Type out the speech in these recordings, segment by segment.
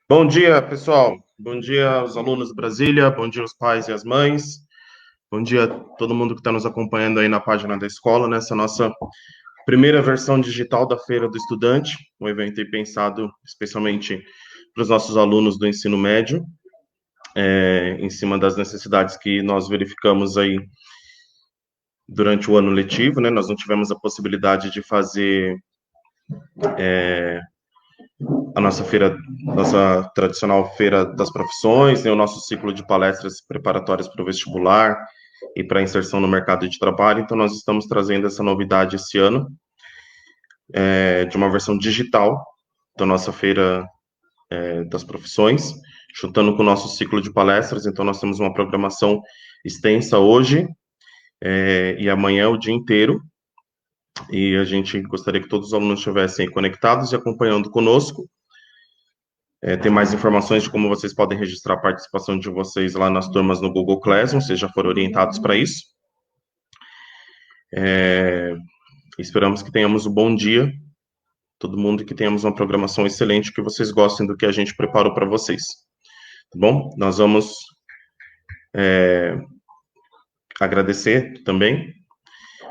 Bom dia, pessoal. Bom dia aos alunos de Brasília, bom dia aos pais e às mães, bom dia a todo mundo que está nos acompanhando aí na página da escola, nessa nossa primeira versão digital da Feira do Estudante, um evento aí pensado especialmente para os nossos alunos do ensino médio, em cima das necessidades que nós verificamos aí durante o ano letivo, né? Nós não tivemos a possibilidade de fazer a nossa tradicional feira das profissões, né, o nosso ciclo de palestras preparatórias para o vestibular e para a inserção no mercado de trabalho. Então, nós estamos trazendo essa novidade esse ano, de uma versão digital da nossa feira das profissões, juntando com o nosso ciclo de palestras. Então, nós temos uma programação extensa hoje e amanhã o dia inteiro. E a gente gostaria que todos os alunos estivessem conectados e acompanhando conosco. Tem mais informações de como vocês podem registrar a participação de vocês lá nas turmas no Google Classroom, vocês já foram orientados para isso. Esperamos que tenhamos um bom dia, todo mundo, e que tenhamos uma programação excelente, que vocês gostem do que a gente preparou para vocês. Tá bom? Nós vamos agradecer também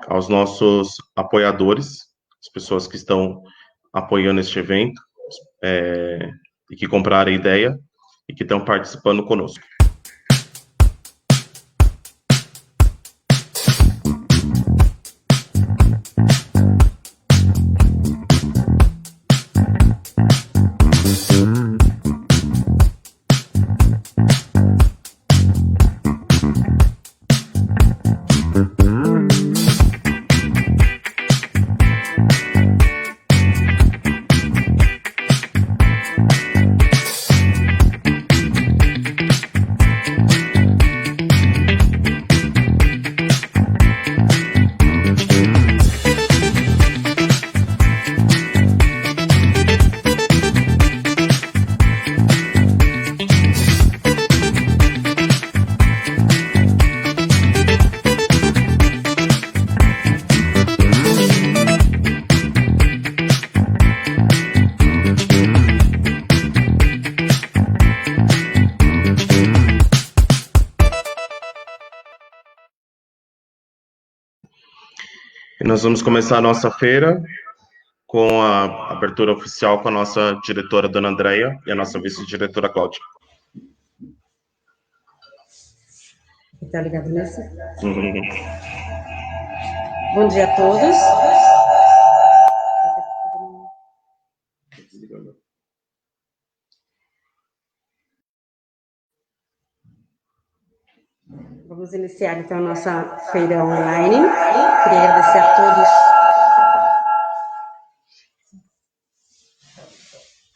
aos nossos apoiadores, as pessoas que estão apoiando este evento, e que compraram a ideia e que estão participando conosco. E nós vamos começar a nossa feira com a abertura oficial com a nossa diretora, dona Andréia, e a nossa vice-diretora, Cláudia. Tá ligado nessa? Bom dia a todos. Vamos iniciar então a nossa feira online. Queria agradecer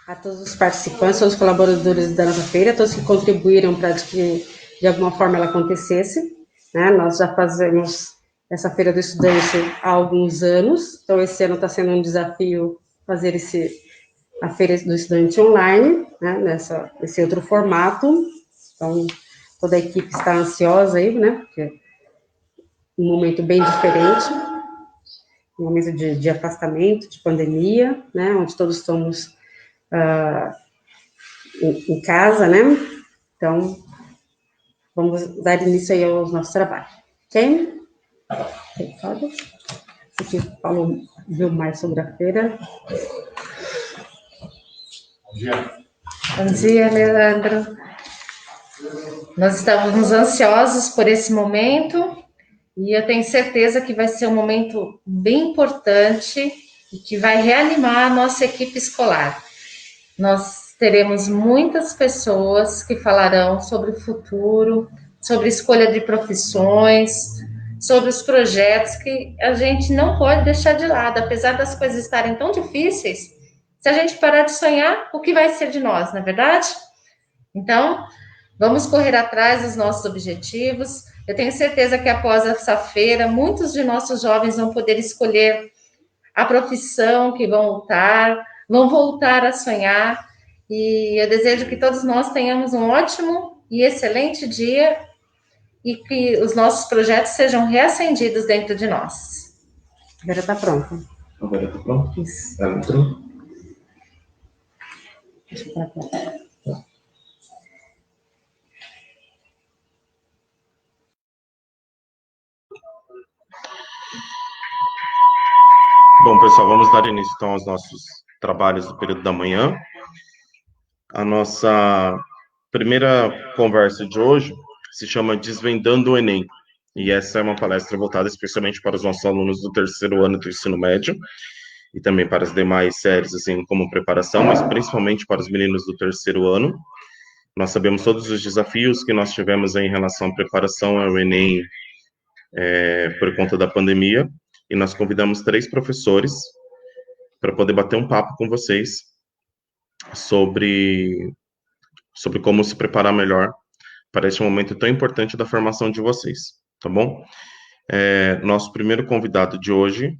a todos os participantes, todos os colaboradores da nossa feira, todos que contribuíram para que de alguma forma ela acontecesse, né? Nós já fazemos essa Feira do Estudante há alguns anos, então esse ano está sendo um desafio fazer a Feira do Estudante online, né? Nesse outro formato. Então, toda a equipe está ansiosa aí, né? Porque é um momento bem diferente, um momento de afastamento, de pandemia, né? Onde todos estamos em casa, né? Então, vamos dar início aí ao nosso trabalho. Quem pode? Você viu mais sobre a feira? Bom dia, Leandro. Nós estamos ansiosos por esse momento e eu tenho certeza que vai ser um momento bem importante e que vai reanimar a nossa equipe escolar. Nós teremos muitas pessoas que falarão sobre o futuro, sobre escolha de profissões, sobre os projetos que a gente não pode deixar de lado, apesar das coisas estarem tão difíceis. Se a gente parar de sonhar, o que vai ser de nós, não é verdade? Então, vamos correr atrás dos nossos objetivos. Eu tenho certeza que após essa feira, muitos de nossos jovens vão poder escolher a profissão que vão voltar a sonhar. E eu desejo que todos nós tenhamos um ótimo e excelente dia e que os nossos projetos sejam reacendidos dentro de nós. Agora está pronta. Agora está pronto? Isso. Ela entrou? Deixa eu falar com ela. Bom, pessoal, vamos dar início então aos nossos trabalhos do período da manhã. A nossa primeira conversa de hoje se chama Desvendando o Enem, e essa é uma palestra voltada especialmente para os nossos alunos do terceiro ano do ensino médio, e também para as demais séries, assim, como preparação, mas principalmente para os meninos do terceiro ano. Nós sabemos todos os desafios que nós tivemos em relação à preparação ao Enem por conta da pandemia, e nós convidamos 3 professores para poder bater um papo com vocês sobre como se preparar melhor para este momento tão importante da formação de vocês, tá bom? Nosso primeiro convidado de hoje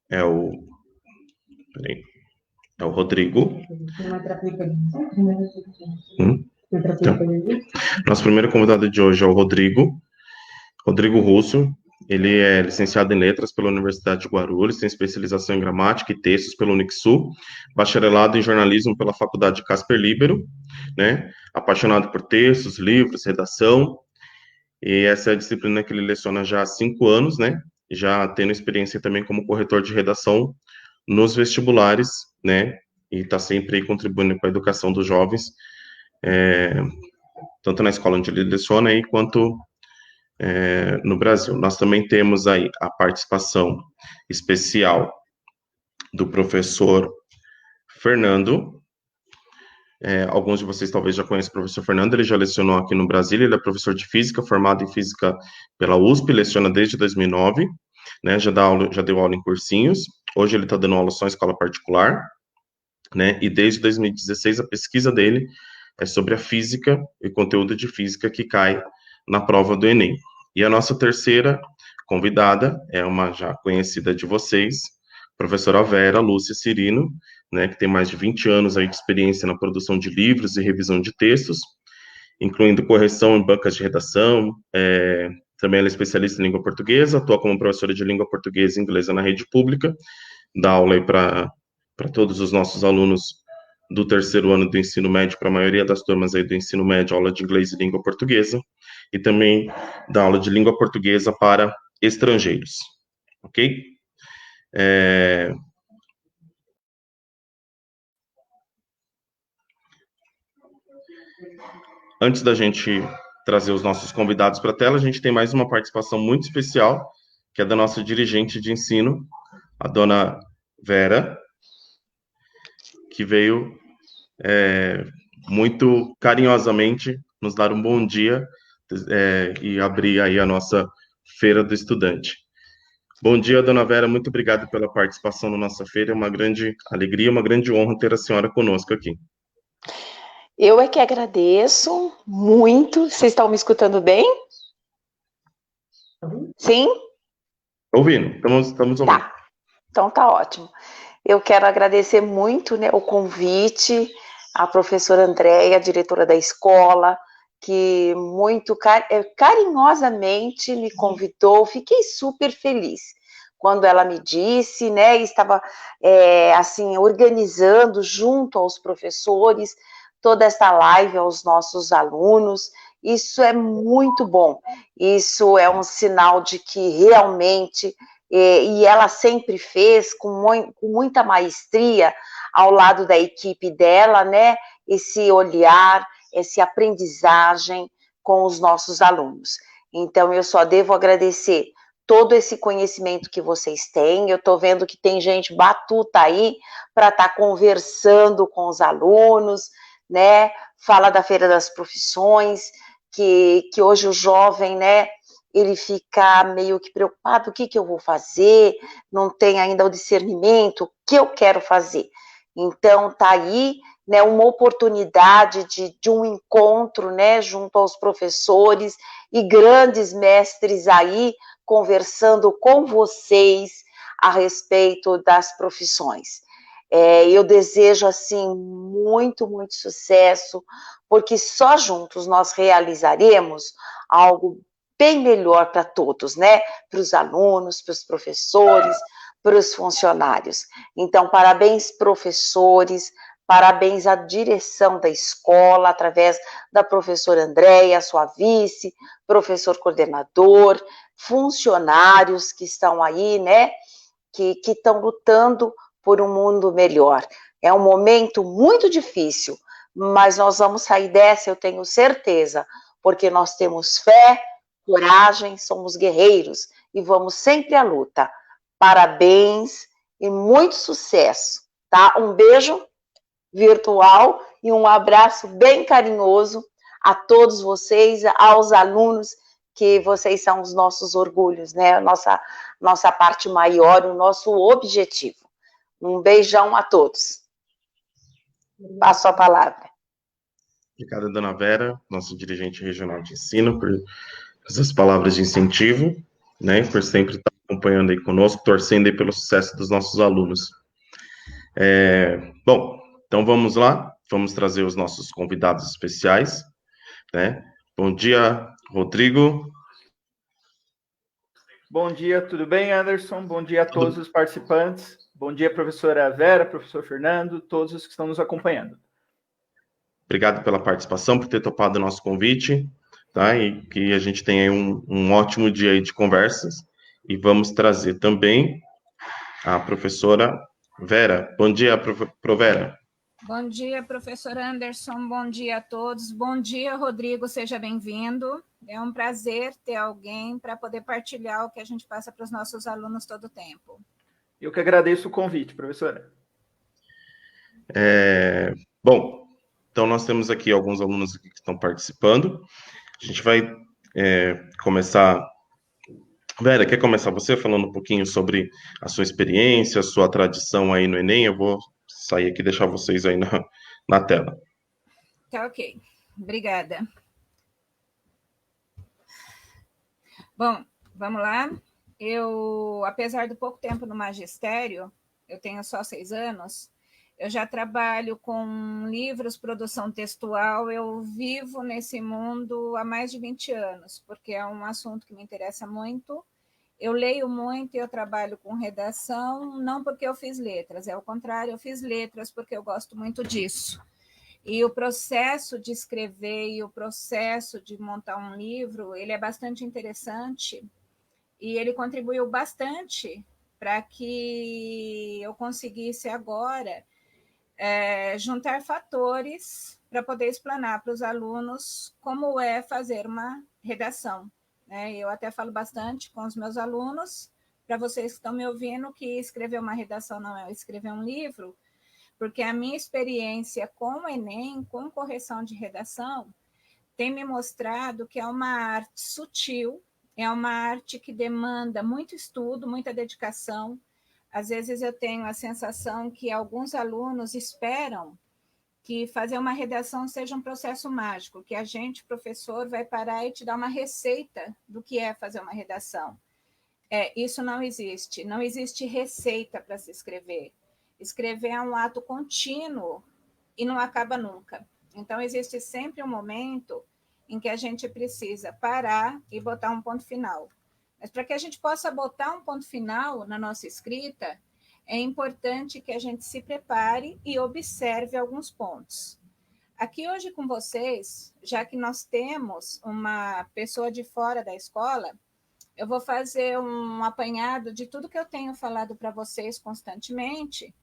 é o Rodrigo. Então, nosso primeiro convidado de hoje é o Rodrigo Russo. Ele é licenciado em Letras pela Universidade de Guarulhos, tem especialização em Gramática e Textos pela Unixul, bacharelado em Jornalismo pela Faculdade Casper Libero, né? Apaixonado por textos, livros, redação, e essa é a disciplina que ele leciona já há 5 anos, né? Já tendo experiência também como corretor de redação nos vestibulares, né? E está sempre aí contribuindo com a educação dos jovens, tanto na escola onde ele leciona aí, quanto no Brasil. Nós também temos aí a participação especial do professor Fernando. Alguns de vocês talvez já conhecem o professor Fernando, ele já lecionou aqui no Brasil, ele é professor de Física, formado em Física pela USP, leciona desde 2009, né, já deu aula em cursinhos, hoje ele está dando aula só em escola particular, né, e desde 2016 a pesquisa dele é sobre a física e conteúdo de física que cai na prova do Enem. E a nossa terceira convidada é uma já conhecida de vocês, professora Vera Lúcia Cirino, né, que tem mais de 20 anos aí de experiência na produção de livros e revisão de textos, incluindo correção em bancas de redação, também ela é especialista em língua portuguesa, atua como professora de língua portuguesa e inglesa na rede pública, dá aula aí para todos os nossos alunos do terceiro ano do ensino médio, para a maioria das turmas aí do ensino médio, aula de inglês e língua portuguesa, e também dá aula de língua portuguesa para estrangeiros, ok? Antes da gente trazer os nossos convidados para a tela, a gente tem mais uma participação muito especial, que é da nossa dirigente de ensino, a dona Vera, que veio muito carinhosamente nos dar um bom dia e abrir aí a nossa Feira do Estudante. Bom dia, dona Vera, muito obrigado pela participação na nossa feira, é uma grande alegria, uma grande honra ter a senhora conosco aqui. Eu é que agradeço muito. Vocês estão me escutando bem? Sim? Ouvindo, estamos ouvindo. Tá, então tá ótimo. Eu quero agradecer muito, né, o convite, à professora Andréia, diretora da escola, que muito carinhosamente me convidou. Fiquei super feliz quando ela me disse, né, estava assim, organizando junto aos professores toda essa live aos nossos alunos. Isso é muito bom, isso é um sinal de que realmente, e ela sempre fez com muita maestria ao lado da equipe dela, né, esse olhar, essa aprendizagem com os nossos alunos. Então, eu só devo agradecer todo esse conhecimento que vocês têm. Eu estou vendo que tem gente batuta aí para estar conversando com os alunos, né? Fala da Feira das Profissões, que hoje o jovem, né, ele fica meio que preocupado, o que eu vou fazer, não tem ainda o discernimento, o que eu quero fazer. Então, tá aí, né, uma oportunidade de um encontro, né, junto aos professores e grandes mestres aí, conversando com vocês a respeito das profissões. Eu desejo, assim, muito, muito sucesso, porque só juntos nós realizaremos algo bem melhor para todos, né? Para os alunos, para os professores, para os funcionários. Então, parabéns, professores, parabéns à direção da escola, através da professora Andréia, sua vice, professor coordenador, funcionários que estão aí, né, que estão lutando por um mundo melhor. É um momento muito difícil, mas nós vamos sair dessa, eu tenho certeza, porque nós temos fé, coragem, somos guerreiros e vamos sempre à luta. Parabéns e muito sucesso, tá? Um beijo virtual e um abraço bem carinhoso a todos vocês, aos alunos, que vocês são os nossos orgulhos, né? Nossa parte maior, o nosso objetivo. Um beijão a todos. Passo a palavra. Obrigada, dona Vera, nossa dirigente regional de ensino, por essas palavras de incentivo, né, por sempre estar acompanhando aí conosco, torcendo aí pelo sucesso dos nossos alunos. Bom, então vamos lá, vamos trazer os nossos convidados especiais, né? Bom dia, Rodrigo. Bom dia, tudo bem, Anderson? Bom dia a todos os participantes. Bom dia, professora Vera, professor Fernando, todos os que estão nos acompanhando. Obrigado pela participação, por ter topado o nosso convite, tá? E que a gente tenha um ótimo dia aí de conversas. E vamos trazer também a professora Vera. Bom dia, Pro Vera. Bom dia, professor Anderson. Bom dia a todos. Bom dia, Rodrigo. Seja bem-vindo. É um prazer ter alguém para poder partilhar o que a gente passa para os nossos alunos todo o tempo. Eu que agradeço o convite, professora. Bom, então nós temos aqui alguns alunos aqui que estão participando. A gente vai começar. Vera, quer começar você falando um pouquinho sobre a sua experiência, a sua tradição aí no Enem? Eu vou sair aqui e deixar vocês aí na tela. Tá ok. Obrigada. Bom, vamos lá. Eu, apesar do pouco tempo no magistério, eu tenho só 6 anos, eu já trabalho com livros, produção textual, eu vivo nesse mundo há mais de 20 anos, porque é um assunto que me interessa muito. Eu leio muito e eu trabalho com redação, não porque eu fiz letras, é o contrário, eu fiz letras porque eu gosto muito disso. E o processo de escrever e o processo de montar um livro, ele é bastante interessante e ele contribuiu bastante para que eu conseguisse agora juntar fatores para poder explanar para os alunos como é fazer uma redação. Eu até falo bastante com os meus alunos, para vocês que estão me ouvindo, que escrever uma redação não é escrever um livro, porque a minha experiência com o Enem, com correção de redação, tem me mostrado que é uma arte sutil, é uma arte que demanda muito estudo, muita dedicação. Às vezes eu tenho a sensação que alguns alunos esperam que fazer uma redação seja um processo mágico, que a gente, professor, vai parar e te dar uma receita do que é fazer uma redação. Isso não existe. Não existe receita para se escrever. Escrever é um ato contínuo e não acaba nunca. Então, existe sempre um momento em que a gente precisa parar e botar um ponto final. Mas para que a gente possa botar um ponto final na nossa escrita, é importante que a gente se prepare e observe alguns pontos. Aqui hoje com vocês, já que nós temos uma pessoa de fora da escola, eu vou fazer um apanhado de tudo que eu tenho falado para vocês constantemente,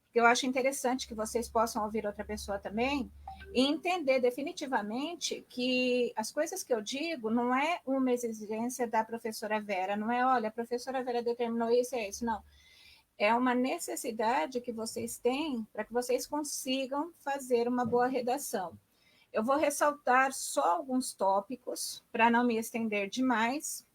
porque eu acho interessante que vocês possam ouvir outra pessoa também e entender definitivamente que as coisas que eu digo não é uma exigência da professora Vera, não é, olha, a professora Vera determinou isso, é isso, não. É uma necessidade que vocês têm para que vocês consigam fazer uma boa redação. Eu vou ressaltar só alguns tópicos para não me estender demais,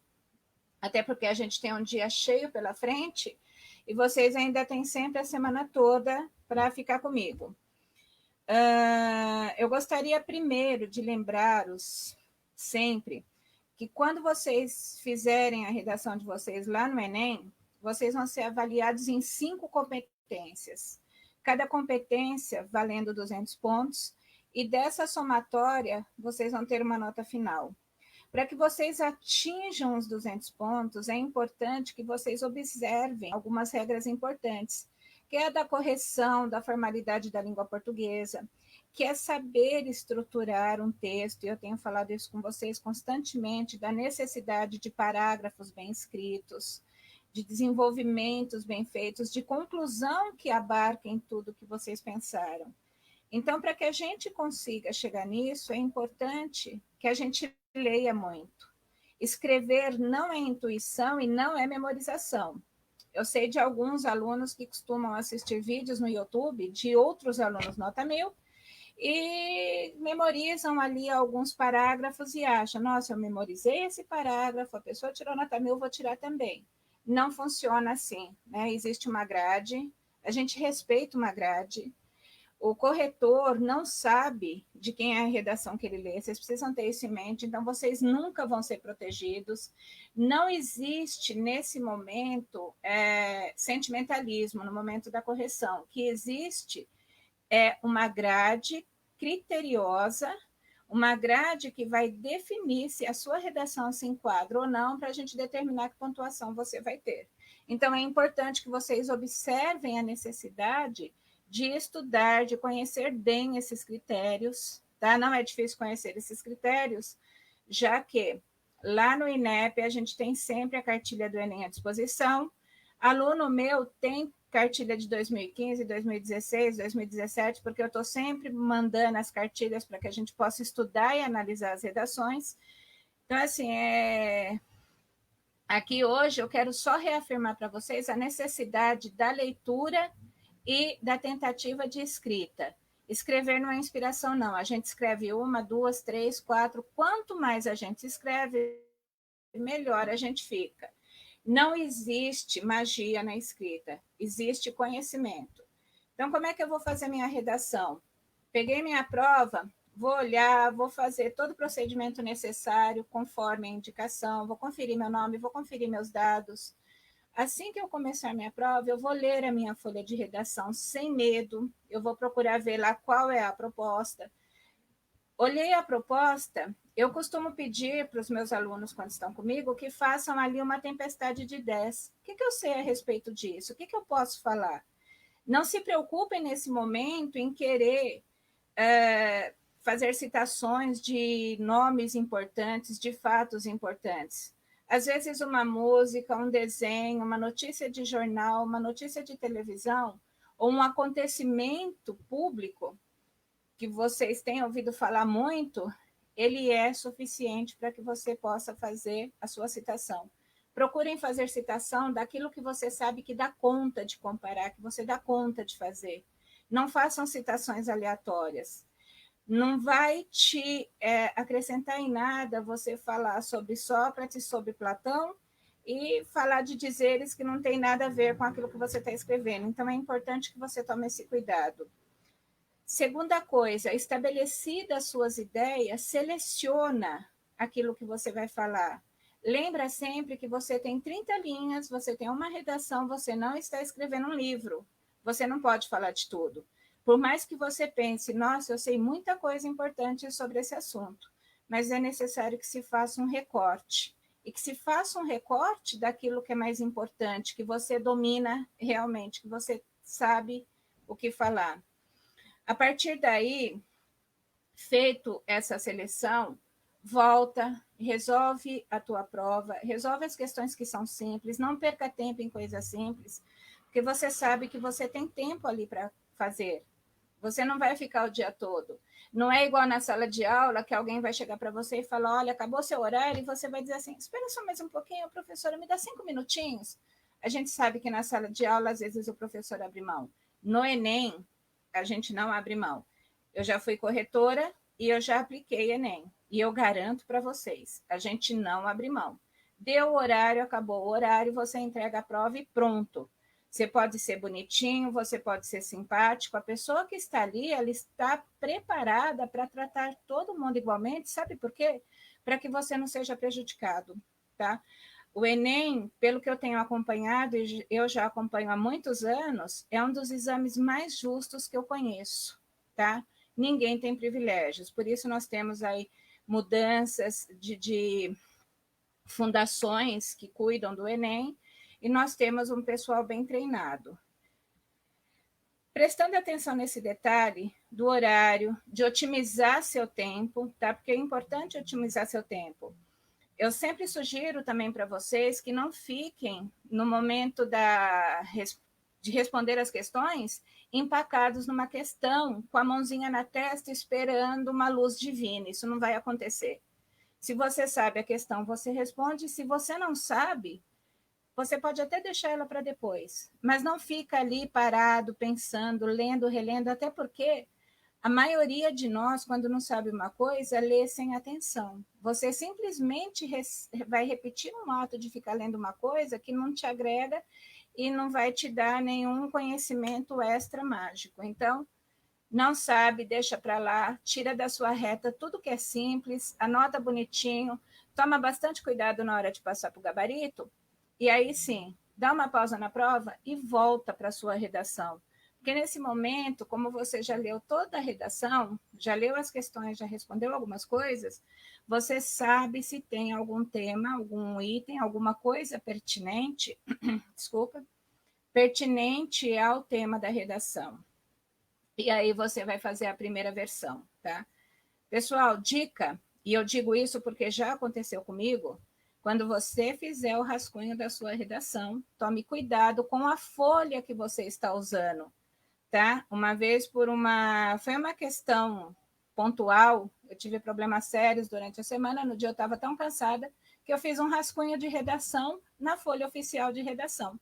até porque a gente tem um dia cheio pela frente e vocês ainda têm sempre a semana toda para ficar comigo. Eu gostaria primeiro de lembrá-los sempre que quando vocês fizerem a redação de vocês lá no Enem, vocês vão ser avaliados em 5 competências. Cada competência valendo 200 pontos, e dessa somatória, vocês vão ter uma nota final. Para que vocês atinjam os 200 pontos, é importante que vocês observem algumas regras importantes, que é a da correção da formalidade da língua portuguesa, que é saber estruturar um texto, e eu tenho falado isso com vocês constantemente, da necessidade de parágrafos bem escritos, de desenvolvimentos bem feitos, de conclusão que abarquem tudo que vocês pensaram. Então, para que a gente consiga chegar nisso, é importante que a gente leia muito. Escrever não é intuição e não é memorização. Eu sei de alguns alunos que costumam assistir vídeos no YouTube de outros alunos nota 1000 e memorizam ali alguns parágrafos e acham, nossa, eu memorizei esse parágrafo, a pessoa tirou nota 1000, vou tirar também. Não funciona assim, né? Existe uma grade, a gente respeita uma grade, o corretor não sabe de quem é a redação que ele lê, vocês precisam ter isso em mente, então vocês nunca vão ser protegidos. Não existe, nesse momento, sentimentalismo, no momento da correção. O que existe é uma grade criteriosa, uma grade que vai definir se a sua redação se enquadra ou não, para a gente determinar que pontuação você vai ter. Então, é importante que vocês observem a necessidade de estudar, de conhecer bem esses critérios, tá? Não é difícil conhecer esses critérios, já que lá no INEP a gente tem sempre a cartilha do Enem à disposição. Aluno meu tem cartilha de 2015, 2016, 2017, porque eu estou sempre mandando as cartilhas para que a gente possa estudar e analisar as redações. Então, assim, aqui hoje eu quero só reafirmar para vocês a necessidade da leitura e da tentativa de escrita. Escrever não é inspiração, não. A gente escreve 1, 2, 3, 4. Quanto mais a gente escreve, melhor a gente fica. Não existe magia na escrita, existe conhecimento. Então, como é que eu vou fazer minha redação? Peguei minha prova, vou olhar, vou fazer todo o procedimento necessário, conforme a indicação, vou conferir meu nome, vou conferir meus dados. Assim que eu começar minha prova, eu vou ler a minha folha de redação sem medo, eu vou procurar ver lá qual é a proposta. Olhei a proposta, eu costumo pedir para os meus alunos, quando estão comigo, que façam ali uma tempestade de ideias. O que eu sei a respeito disso? O que eu posso falar? Não se preocupem nesse momento em querer fazer citações de nomes importantes, de fatos importantes. Às vezes uma música, um desenho, uma notícia de jornal, uma notícia de televisão, ou um acontecimento público que vocês têm ouvido falar muito, ele é suficiente para que você possa fazer a sua citação. Procurem fazer citação daquilo que você sabe que dá conta de comparar, que você dá conta de fazer. Não façam citações aleatórias. Não vai te acrescentar em nada você falar sobre Sócrates, sobre Platão, e falar de dizeres que não tem nada a ver com aquilo que você está escrevendo. Então, é importante que você tome esse cuidado. Segunda coisa, estabelecida as suas ideias, seleciona aquilo que você vai falar. Lembra sempre que você tem 30 linhas, você tem uma redação, você não está escrevendo um livro. Você não pode falar de tudo. Por mais que você pense, nossa, eu sei muita coisa importante sobre esse assunto, mas é necessário que se faça um recorte. E que se faça um recorte daquilo que é mais importante, que você domina realmente, que você sabe o que falar. A partir daí, feito essa seleção, volta, resolve a tua prova, resolve as questões que são simples, não perca tempo em coisas simples, porque você sabe que você tem tempo ali para fazer. Você não vai ficar o dia todo. Não é igual na sala de aula que alguém vai chegar para você e falar, olha, acabou seu horário, e você vai dizer assim, espera só mais um pouquinho, professora, me dá 5 minutinhos. A gente sabe que na sala de aula, às vezes, o professor abre mão. No Enem, a gente não abre mão. Eu já fui corretora e eu já apliquei Enem. E eu garanto para vocês, a gente não abre mão. Deu o horário, acabou o horário, você entrega a prova e pronto. Você pode ser bonitinho, você pode ser simpático. A pessoa que está ali, ela está preparada para tratar todo mundo igualmente. Sabe por quê? Para que você não seja prejudicado, tá? O Enem, pelo que eu tenho acompanhado, e eu já acompanho há muitos anos, é um dos exames mais justos que eu conheço, tá? Ninguém tem privilégios. Por isso nós temos aí mudanças de fundações que cuidam do Enem, e nós temos um pessoal bem treinado. Prestando atenção nesse detalhe do horário, de otimizar seu tempo, tá? Porque é importante otimizar seu tempo. Eu sempre sugiro também para vocês que não fiquem no momento de responder as questões empacados numa questão, com a mãozinha na testa, esperando uma luz divina. Isso não vai acontecer. Se você sabe a questão, você responde. Se você não sabe, você pode até deixar ela para depois, mas não fica ali parado, pensando, lendo, relendo, até porque a maioria de nós, quando não sabe uma coisa, lê sem atenção. Você simplesmente vai repetir um ato de ficar lendo uma coisa que não te agrega e não vai te dar nenhum conhecimento extra mágico. Então, não sabe, deixa para lá, tira da sua reta tudo que é simples, anota bonitinho, toma bastante cuidado na hora de passar para o gabarito, e aí sim, dá uma pausa na prova e volta para a sua redação. Porque nesse momento, como você já leu toda a redação, já leu as questões, já respondeu algumas coisas, você sabe se tem algum tema, algum item, alguma coisa pertinente, desculpa, pertinente ao tema da redação. E aí você vai fazer a primeira versão, tá? Pessoal, dica, e eu digo isso porque já aconteceu comigo, quando você fizer o rascunho da sua redação, tome cuidado com a folha que você está usando, tá? Uma vez foi uma questão pontual, eu tive problemas sérios durante a semana, no dia eu estava tão cansada que eu fiz um rascunho de redação na folha oficial de redação.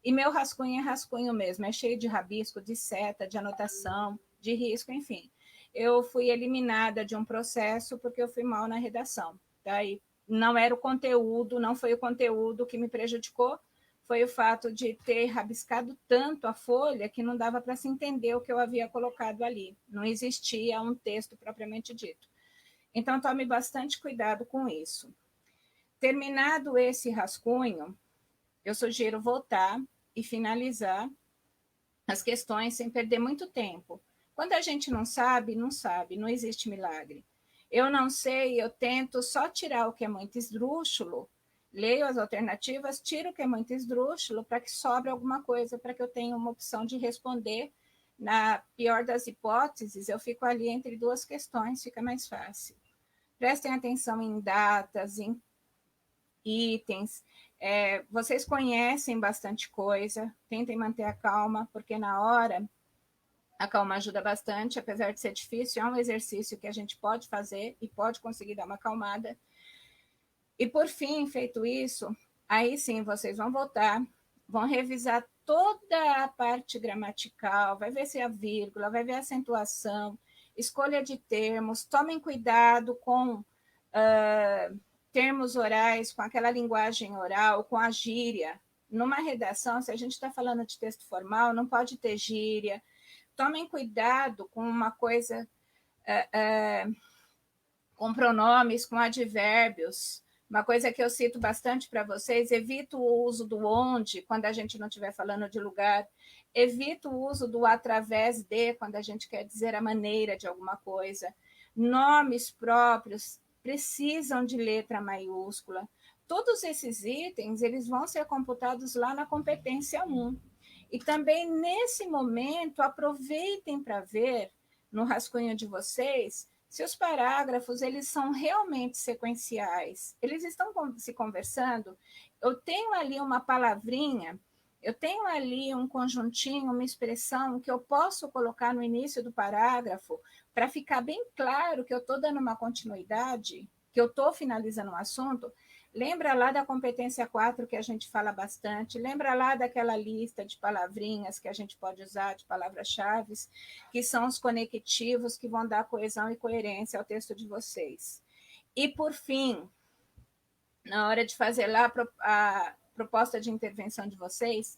E meu rascunho é rascunho mesmo, é cheio de rabisco, de seta, de anotação, de risco, enfim. Eu fui eliminada de um processo porque eu fui mal na redação. Tá? E não era o conteúdo, não foi o conteúdo que me prejudicou, foi o fato de ter rabiscado tanto a folha que não dava para se entender o que eu havia colocado ali. Não existia um texto propriamente dito. Então, tome bastante cuidado com isso. Terminado esse rascunho, eu sugiro voltar e finalizar as questões sem perder muito tempo. Quando a gente não sabe, não sabe, não existe milagre. Eu não sei, eu tento só tirar o que é muito esdrúxulo, leio as alternativas, tiro o que é muito esdrúxulo para que sobre alguma coisa, para que eu tenha uma opção de responder. Na pior das hipóteses, eu fico ali entre duas questões, fica mais fácil. Prestem atenção em datas, em itens. Vocês conhecem bastante coisa, tentem manter a calma, porque na hora a calma ajuda bastante, apesar de ser difícil, é um exercício que a gente pode fazer e pode conseguir dar uma acalmada. E por fim, feito isso, aí sim vocês vão voltar, vão revisar toda a parte gramatical, vai ver se é a vírgula, vai ver a acentuação, escolha de termos, tomem cuidado com termos orais, com aquela linguagem oral, com a gíria. Numa redação, se a gente está falando de texto formal, não pode ter gíria. Tomem cuidado com uma coisa, com pronomes, com advérbios. Uma coisa que eu cito bastante para vocês, evito o uso do onde, quando a gente não estiver falando de lugar. Evito o uso do através de, quando a gente quer dizer a maneira de alguma coisa. Nomes próprios precisam de letra maiúscula. Todos esses itens, eles vão ser computados lá na competência 1. E também, nesse momento, aproveitem para ver, no rascunho de vocês, se os parágrafos eles são realmente sequenciais. Eles estão se conversando. Eu tenho ali uma palavrinha, eu tenho ali um conjuntinho, uma expressão que eu posso colocar no início do parágrafo para ficar bem claro que eu estou dando uma continuidade, que eu estou finalizando um assunto. Lembra lá da competência 4 que a gente fala bastante, lembra lá daquela lista de palavrinhas que a gente pode usar, de palavras-chave, que são os conectivos que vão dar coesão e coerência ao texto de vocês. E, por fim, na hora de fazer lá a proposta de intervenção de vocês,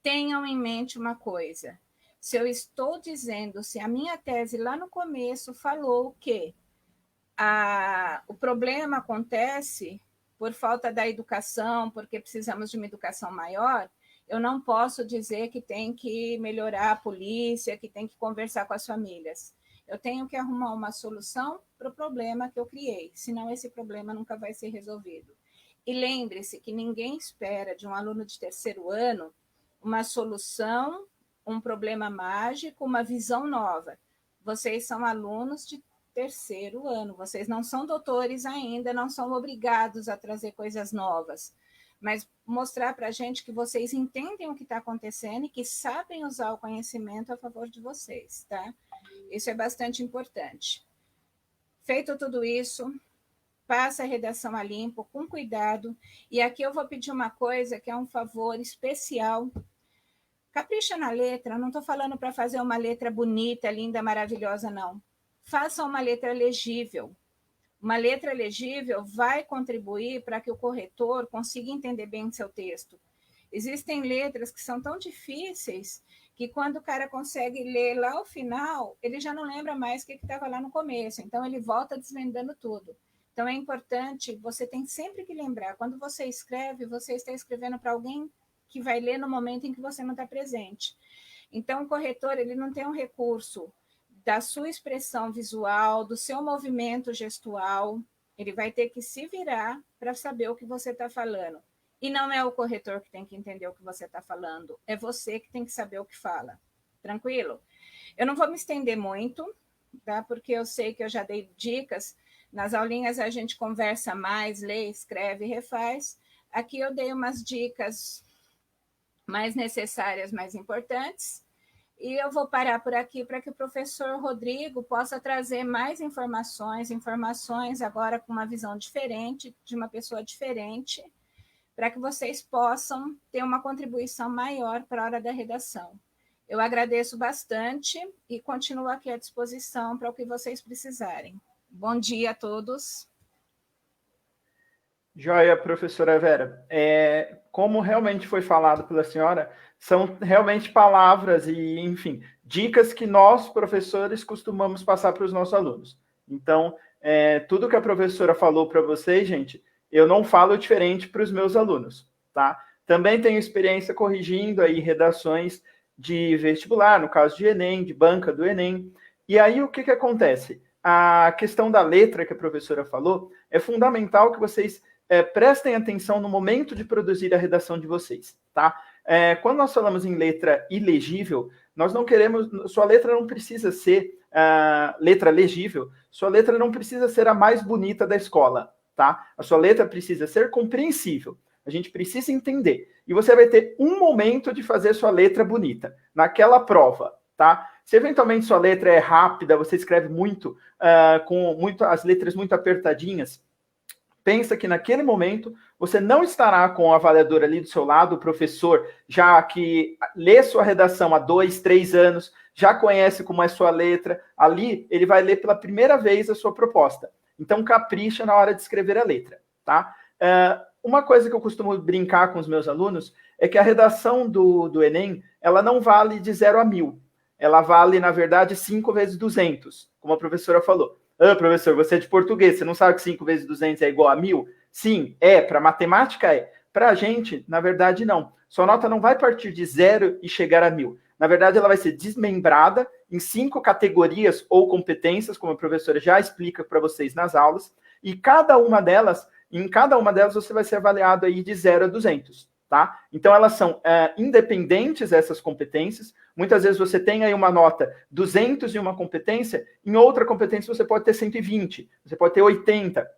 tenham em mente uma coisa. Se eu estou dizendo, se a minha tese lá no começo falou que o problema acontece por falta da educação, porque precisamos de uma educação maior, eu não posso dizer que tem que melhorar a polícia, que tem que conversar com as famílias. Eu tenho que arrumar uma solução para o problema que eu criei, senão esse problema nunca vai ser resolvido. E lembre-se que ninguém espera de um aluno de terceiro ano uma solução um problema mágico, uma visão nova. Vocês são alunos de terceiro ano, vocês não são doutores ainda, não são obrigados a trazer coisas novas, mas mostrar para a gente que vocês entendem o que está acontecendo e que sabem usar o conhecimento a favor de vocês, tá? Isso é bastante importante. Feito tudo isso, passa a redação a limpo, com cuidado, e aqui eu vou pedir uma coisa que é um favor especial. Capricha na letra, não estou falando para fazer uma letra bonita, linda, maravilhosa, não. Faça uma letra legível. Uma letra legível vai contribuir para que o corretor consiga entender bem seu texto. Existem letras que são tão difíceis que quando o cara consegue ler lá ao final, ele já não lembra mais o que estava lá no começo. Então, ele volta desvendando tudo. Então, é importante, você tem sempre que lembrar, quando você escreve, você está escrevendo para alguém que vai ler no momento em que você não está presente. Então, o corretor, ele não tem um recurso da sua expressão visual, do seu movimento gestual, ele vai ter que se virar para saber o que você está falando. E não é o corretor que tem que entender o que você está falando, é você que tem que saber o que fala. Tranquilo? Eu não vou me estender muito, tá? Porque eu sei que eu já dei dicas. Nas aulinhas a gente conversa mais, lê, escreve, refaz. Aqui eu dei umas dicas mais necessárias, mais importantes. E eu vou parar por aqui para que o professor Rodrigo possa trazer mais informações agora com uma visão diferente, de uma pessoa diferente, para que vocês possam ter uma contribuição maior para a hora da redação. Eu agradeço bastante e continuo aqui à disposição para o que vocês precisarem. Bom dia a todos. Joia, professora Vera. Como realmente foi falado pela senhora, são realmente palavras e, enfim, dicas que nós, professores, costumamos passar para os nossos alunos. Então, tudo que a professora falou para vocês, gente, eu não falo diferente para os meus alunos, tá? Também tenho experiência corrigindo aí redações de vestibular, no caso de Enem, de banca do Enem. E aí, o que acontece? A questão da letra que a professora falou, é fundamental que vocês prestem atenção no momento de produzir a redação de vocês, tá? Quando nós falamos em letra ilegível, nós não queremos, sua letra não precisa ser letra legível, sua letra não precisa ser a mais bonita da escola, tá? A sua letra precisa ser compreensível, a gente precisa entender. E você vai ter um momento de fazer sua letra bonita, naquela prova, tá? Se eventualmente sua letra é rápida, você escreve muito, as letras muito apertadinhas, pensa que naquele momento você não estará com o avaliador ali do seu lado, o professor já que lê sua redação há 2, 3 anos, já conhece como é sua letra, ali ele vai ler pela primeira vez a sua proposta. Então capricha na hora de escrever a letra, tá? Uma coisa que eu costumo brincar com os meus alunos é que a redação do Enem, ela não vale de 0 a 1000. Ela vale, na verdade, 5 vezes 200, como a professora falou. Professor, você é de português, você não sabe que 5 vezes 200 é igual a 1000? Sim, para matemática é. Para a gente, na verdade, não. Sua nota não vai partir de 0 e chegar a 1000. Na verdade, ela vai ser desmembrada em 5 categorias ou competências, como a professora já explica para vocês nas aulas, e em cada uma delas você vai ser avaliado aí de 0 a 200. Tá? Então, elas são independentes, essas competências. Muitas vezes você tem aí uma nota 200 em uma competência, em outra competência você pode ter 120, você pode ter 80.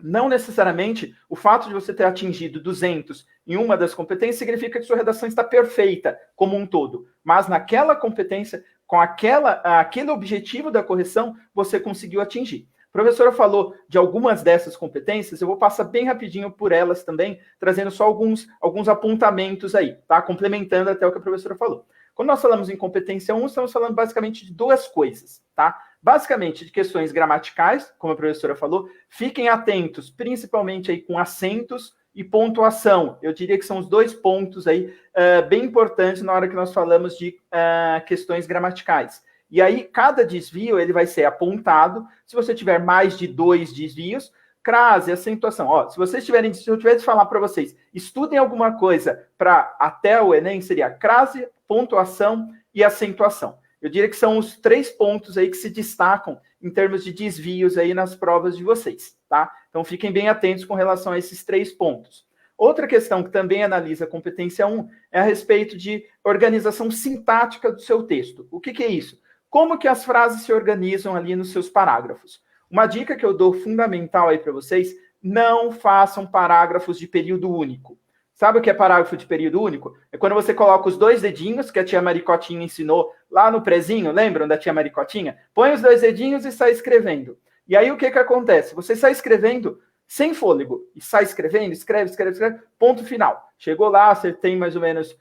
Não necessariamente o fato de você ter atingido 200 em uma das competências significa que sua redação está perfeita como um todo. Mas naquela competência, com aquele objetivo da correção, você conseguiu atingir. A professora falou de algumas dessas competências, eu vou passar bem rapidinho por elas também, trazendo só alguns apontamentos aí, tá? Complementando até o que a professora falou. Quando nós falamos em competência 1, estamos falando basicamente de 2 coisas, tá? Basicamente de questões gramaticais, como a professora falou, fiquem atentos, principalmente aí com acentos e pontuação. Eu diria que são os 2 pontos aí bem importantes na hora que nós falamos de questões gramaticais. E aí, cada desvio ele vai ser apontado. Se você tiver mais de 2 desvios, crase, acentuação. Se eu tivesse de falar para vocês, estudem alguma coisa para até o Enem, seria crase, pontuação e acentuação. Eu diria que são os 3 pontos aí que se destacam em termos de desvios aí nas provas de vocês, tá? Então, fiquem bem atentos com relação a esses 3 pontos. Outra questão que também analisa a competência 1 é a respeito de organização sintática do seu texto. O que é isso? Como que as frases se organizam ali nos seus parágrafos? Uma dica que eu dou fundamental aí para vocês: não façam parágrafos de período único. Sabe o que é parágrafo de período único? É quando você coloca os 2 dedinhos, que a tia Maricotinha ensinou lá no prezinho, lembram da tia Maricotinha? Põe os 2 dedinhos e sai escrevendo. E aí o que acontece? Você sai escrevendo sem fôlego, e sai escrevendo, escreve, ponto final. Chegou lá, você tem mais ou menos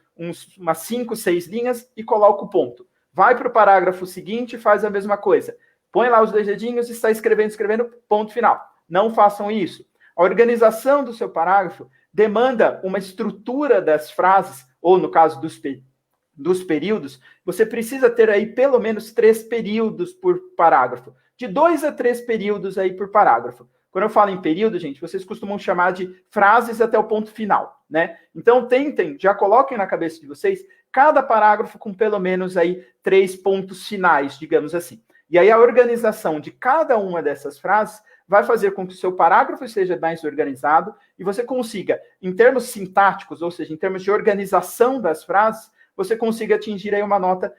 umas 5, 6 linhas e coloca o ponto. Vai para o parágrafo seguinte e faz a mesma coisa. Põe lá os 2 dedinhos e sai escrevendo, ponto final. Não façam isso. A organização do seu parágrafo demanda uma estrutura das frases, ou no caso dos períodos, você precisa ter aí pelo menos 3 períodos por parágrafo. De 2 a 3 períodos aí por parágrafo. Quando eu falo em período, gente, vocês costumam chamar de frases até o ponto final, né? Então, já coloquem na cabeça de vocês cada parágrafo com pelo menos aí 3 pontos finais, digamos assim. E aí a organização de cada uma dessas frases vai fazer com que o seu parágrafo seja mais organizado e você consiga, em termos sintáticos, ou seja, em termos de organização das frases, você consiga atingir aí uma nota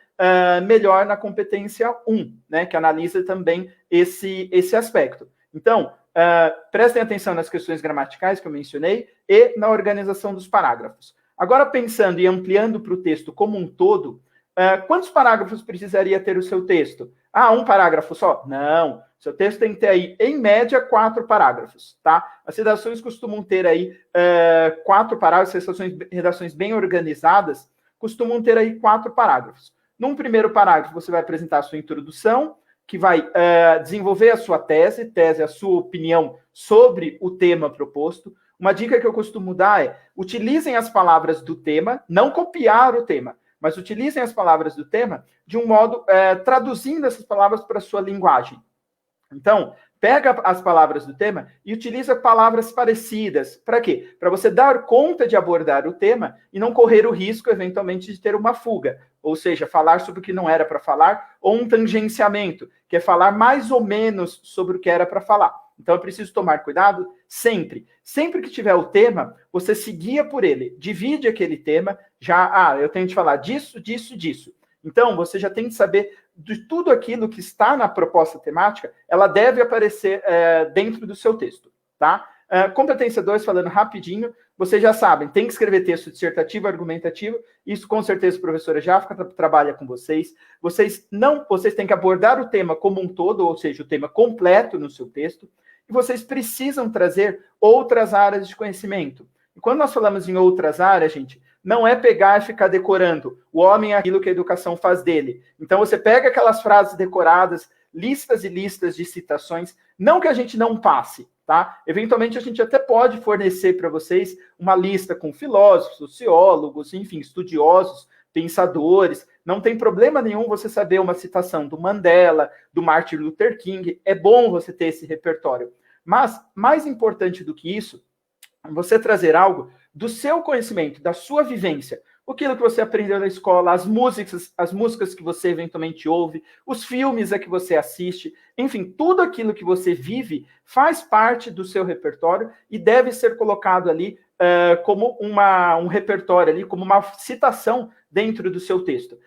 melhor na competência 1, né? Que analisa também esse aspecto. Então, prestem atenção nas questões gramaticais que eu mencionei e na organização dos parágrafos. Agora, pensando e ampliando para o texto como um todo, quantos parágrafos precisaria ter o seu texto? Um parágrafo só? Não. Seu texto tem que ter aí, em média, 4 parágrafos, tá? As redações costumam ter aí 4 parágrafos, redações bem organizadas, costumam ter aí 4 parágrafos. Num primeiro parágrafo, você vai apresentar a sua introdução, que vai desenvolver a sua tese é a sua opinião sobre o tema proposto. Uma dica que eu costumo dar é: utilizem as palavras do tema, não copiar o tema, mas utilizem as palavras do tema de um modo, traduzindo essas palavras para a sua linguagem. Então, pega as palavras do tema e utiliza palavras parecidas. Para quê? Para você dar conta de abordar o tema e não correr o risco, eventualmente, de ter uma fuga. Ou seja, falar sobre o que não era para falar, ou um tangenciamento, que é falar mais ou menos sobre o que era para falar. Então, é preciso tomar cuidado sempre. Sempre que tiver o tema, você se guia por ele. Divide aquele tema. Eu tenho de falar disso, disso, disso. Então, você já tem de saber de tudo aquilo que está na proposta temática, ela deve aparecer dentro do seu texto, tá? Competência 2, falando rapidinho, vocês já sabem, tem que escrever texto dissertativo, argumentativo, isso com certeza a professora Jáfrica trabalha com vocês. Vocês têm que abordar o tema como um todo, ou seja, o tema completo no seu texto, e vocês precisam trazer outras áreas de conhecimento. E quando nós falamos em outras áreas, gente, não é pegar e ficar decorando. O homem é aquilo que a educação faz dele. Então, você pega aquelas frases decoradas, listas e listas de citações, não que a gente não passe, tá? Eventualmente, a gente até pode fornecer para vocês uma lista com filósofos, sociólogos, enfim, estudiosos, pensadores. Não tem problema nenhum você saber uma citação do Mandela, do Martin Luther King. É bom você ter esse repertório. Mas, mais importante do que isso, você trazer algo do seu conhecimento, da sua vivência, aquilo que você aprendeu na escola, as músicas que você eventualmente ouve, os filmes a que você assiste, enfim, tudo aquilo que você vive faz parte do seu repertório e deve ser colocado ali como um repertório, ali, como uma citação dentro do seu texto.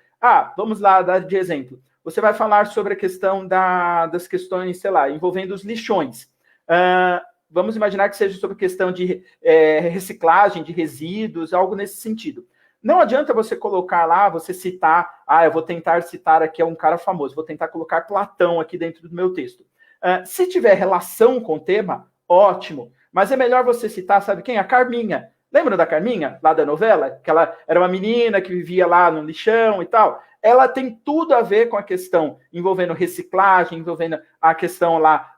Vamos lá dar de exemplo. Você vai falar sobre a questão das questões, sei lá, envolvendo os lixões. Vamos imaginar que seja sobre questão de reciclagem de resíduos, algo nesse sentido. Não adianta você colocar lá, você citar, eu vou tentar citar aqui um cara famoso, vou tentar colocar Platão aqui dentro do meu texto. Se tiver relação com o tema, ótimo, mas é melhor você citar, sabe quem? A Carminha. Lembra da Carminha, lá da novela? Que ela era uma menina que vivia lá no lixão e tal. Ela tem tudo a ver com a questão envolvendo reciclagem, envolvendo a questão lá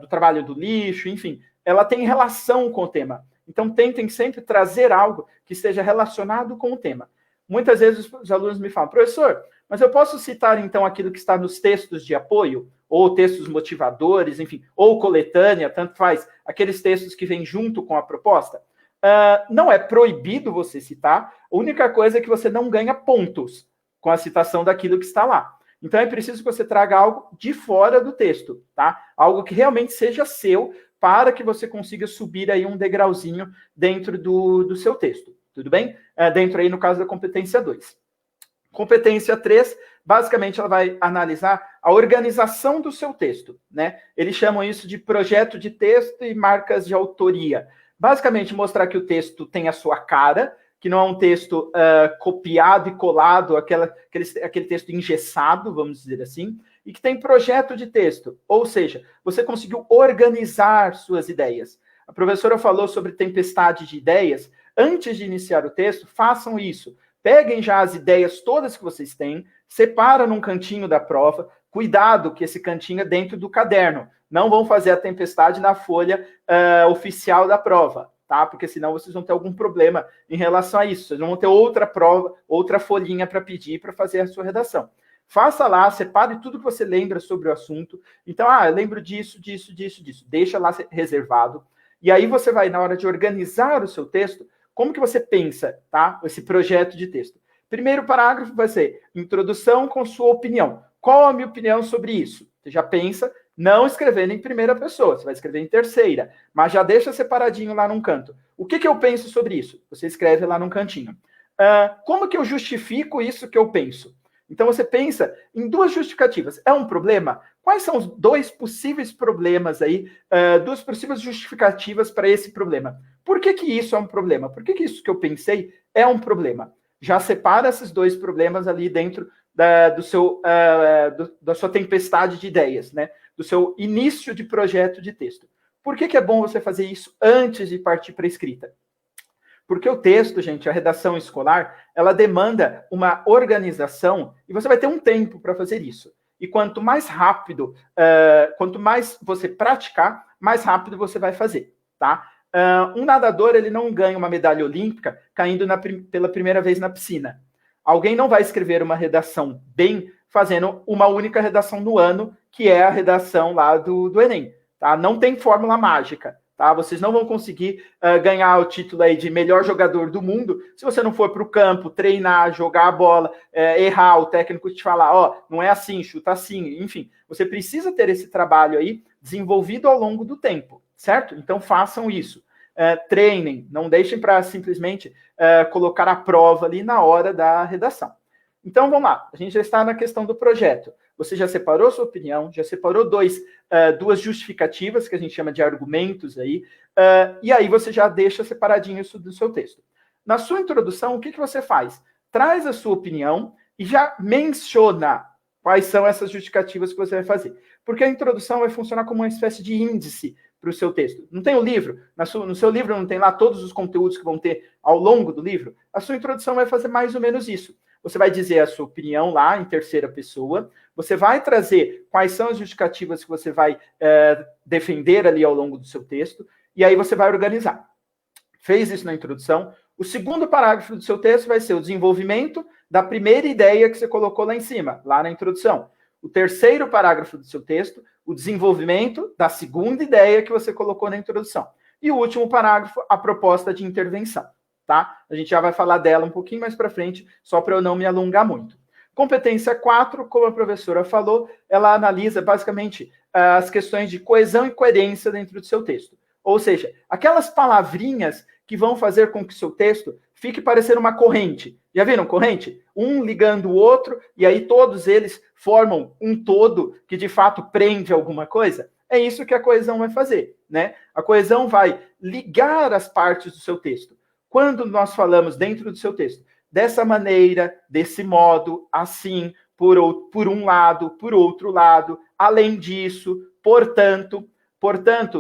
do trabalho do lixo, enfim. Ela tem relação com o tema. Então, tentem sempre trazer algo que esteja relacionado com o tema. Muitas vezes os alunos me falam: professor, mas eu posso citar, então, aquilo que está nos textos de apoio, ou textos motivadores, enfim, ou coletânea, tanto faz, aqueles textos que vêm junto com a proposta? Não é proibido você citar, a única coisa é que você não ganha pontos com a citação daquilo que está lá. Então, é preciso que você traga algo de fora do texto, tá? Algo que realmente seja seu, para que você consiga subir aí um degrauzinho dentro do seu texto, tudo bem? Dentro aí, no caso da competência 2. Competência 3, basicamente, ela vai analisar a organização do seu texto, né? Eles chamam isso de projeto de texto e marcas de autoria. Basicamente, mostrar que o texto tem a sua cara, que não é um texto copiado e colado, aquele texto engessado, vamos dizer assim, e que tem projeto de texto, ou seja, você conseguiu organizar suas ideias. A professora falou sobre tempestade de ideias. Antes de iniciar o texto, façam isso. Peguem já as ideias todas que vocês têm, separa num cantinho da prova. Cuidado que esse cantinho é dentro do caderno. Não vão fazer a tempestade na folha oficial da prova, tá? Porque senão vocês vão ter algum problema em relação a isso. Vocês vão ter outra prova, outra folhinha para pedir para fazer a sua redação. Faça lá, separe tudo que você lembra sobre o assunto. Então, eu lembro disso. Deixa lá reservado. E aí você vai, na hora de organizar o seu texto, como que você pensa, tá? Esse projeto de texto. Primeiro parágrafo vai ser introdução com sua opinião. Qual a minha opinião sobre isso? Você já pensa, não escrevendo em primeira pessoa, você vai escrever em terceira, mas já deixa separadinho lá num canto. O que eu penso sobre isso? Você escreve lá num cantinho. Como que eu justifico isso que eu penso? Então, você pensa em duas justificativas. É um problema? Quais são os dois possíveis problemas aí, duas possíveis justificativas para esse problema? Por que isso é um problema? Por que isso que eu pensei é um problema? Já separa esses dois problemas ali dentro da sua tempestade de ideias, né? Do seu início de projeto de texto. Por que é bom você fazer isso antes de partir para a escrita? Porque o texto, gente, a redação escolar, ela demanda uma organização e você vai ter um tempo para fazer isso. E quanto mais rápido, quanto mais você praticar, mais rápido você vai fazer, tá? Um nadador, ele não ganha uma medalha olímpica caindo pela primeira vez na piscina. Alguém não vai escrever uma redação bem fazendo uma única redação no ano, que é a redação lá do Enem, tá? Não tem fórmula mágica. Tá? Vocês não vão conseguir ganhar o título aí de melhor jogador do mundo se você não for para o campo, treinar, jogar a bola, errar, o técnico te falar, não é assim, chuta assim, enfim. Você precisa ter esse trabalho aí desenvolvido ao longo do tempo, certo? Então façam isso. Treinem, não deixem para simplesmente colocar a prova ali na hora da redação. Então, vamos lá. A gente já está na questão do projeto. Você já separou sua opinião, já separou duas justificativas, que a gente chama de argumentos aí, e aí você já deixa separadinho isso do seu texto. Na sua introdução, o que você faz? Traz a sua opinião e já menciona quais são essas justificativas que você vai fazer. Porque a introdução vai funcionar como uma espécie de índice para o seu texto. Não tem o livro? No seu livro não tem lá todos os conteúdos que vão ter ao longo do livro? A sua introdução vai fazer mais ou menos isso. Você vai dizer a sua opinião lá em terceira pessoa, você vai trazer quais são as justificativas que você vai defender ali ao longo do seu texto, e aí você vai organizar. Fez isso na introdução. O segundo parágrafo do seu texto vai ser o desenvolvimento da primeira ideia que você colocou lá em cima, lá na introdução. O terceiro parágrafo do seu texto, o desenvolvimento da segunda ideia que você colocou na introdução. E o último parágrafo, a proposta de intervenção. Tá? A gente já vai falar dela um pouquinho mais para frente, só para eu não me alongar muito. Competência 4, como a professora falou, ela analisa basicamente as questões de coesão e coerência dentro do seu texto. Ou seja, aquelas palavrinhas que vão fazer com que o seu texto fique parecendo uma corrente. Já viram corrente? Um ligando o outro, e aí todos eles formam um todo que de fato prende alguma coisa. É isso que a coesão vai fazer, né? A coesão vai ligar as partes do seu texto. Quando nós falamos dentro do seu texto, dessa maneira, desse modo, assim, por um lado, por outro lado, além disso, portanto,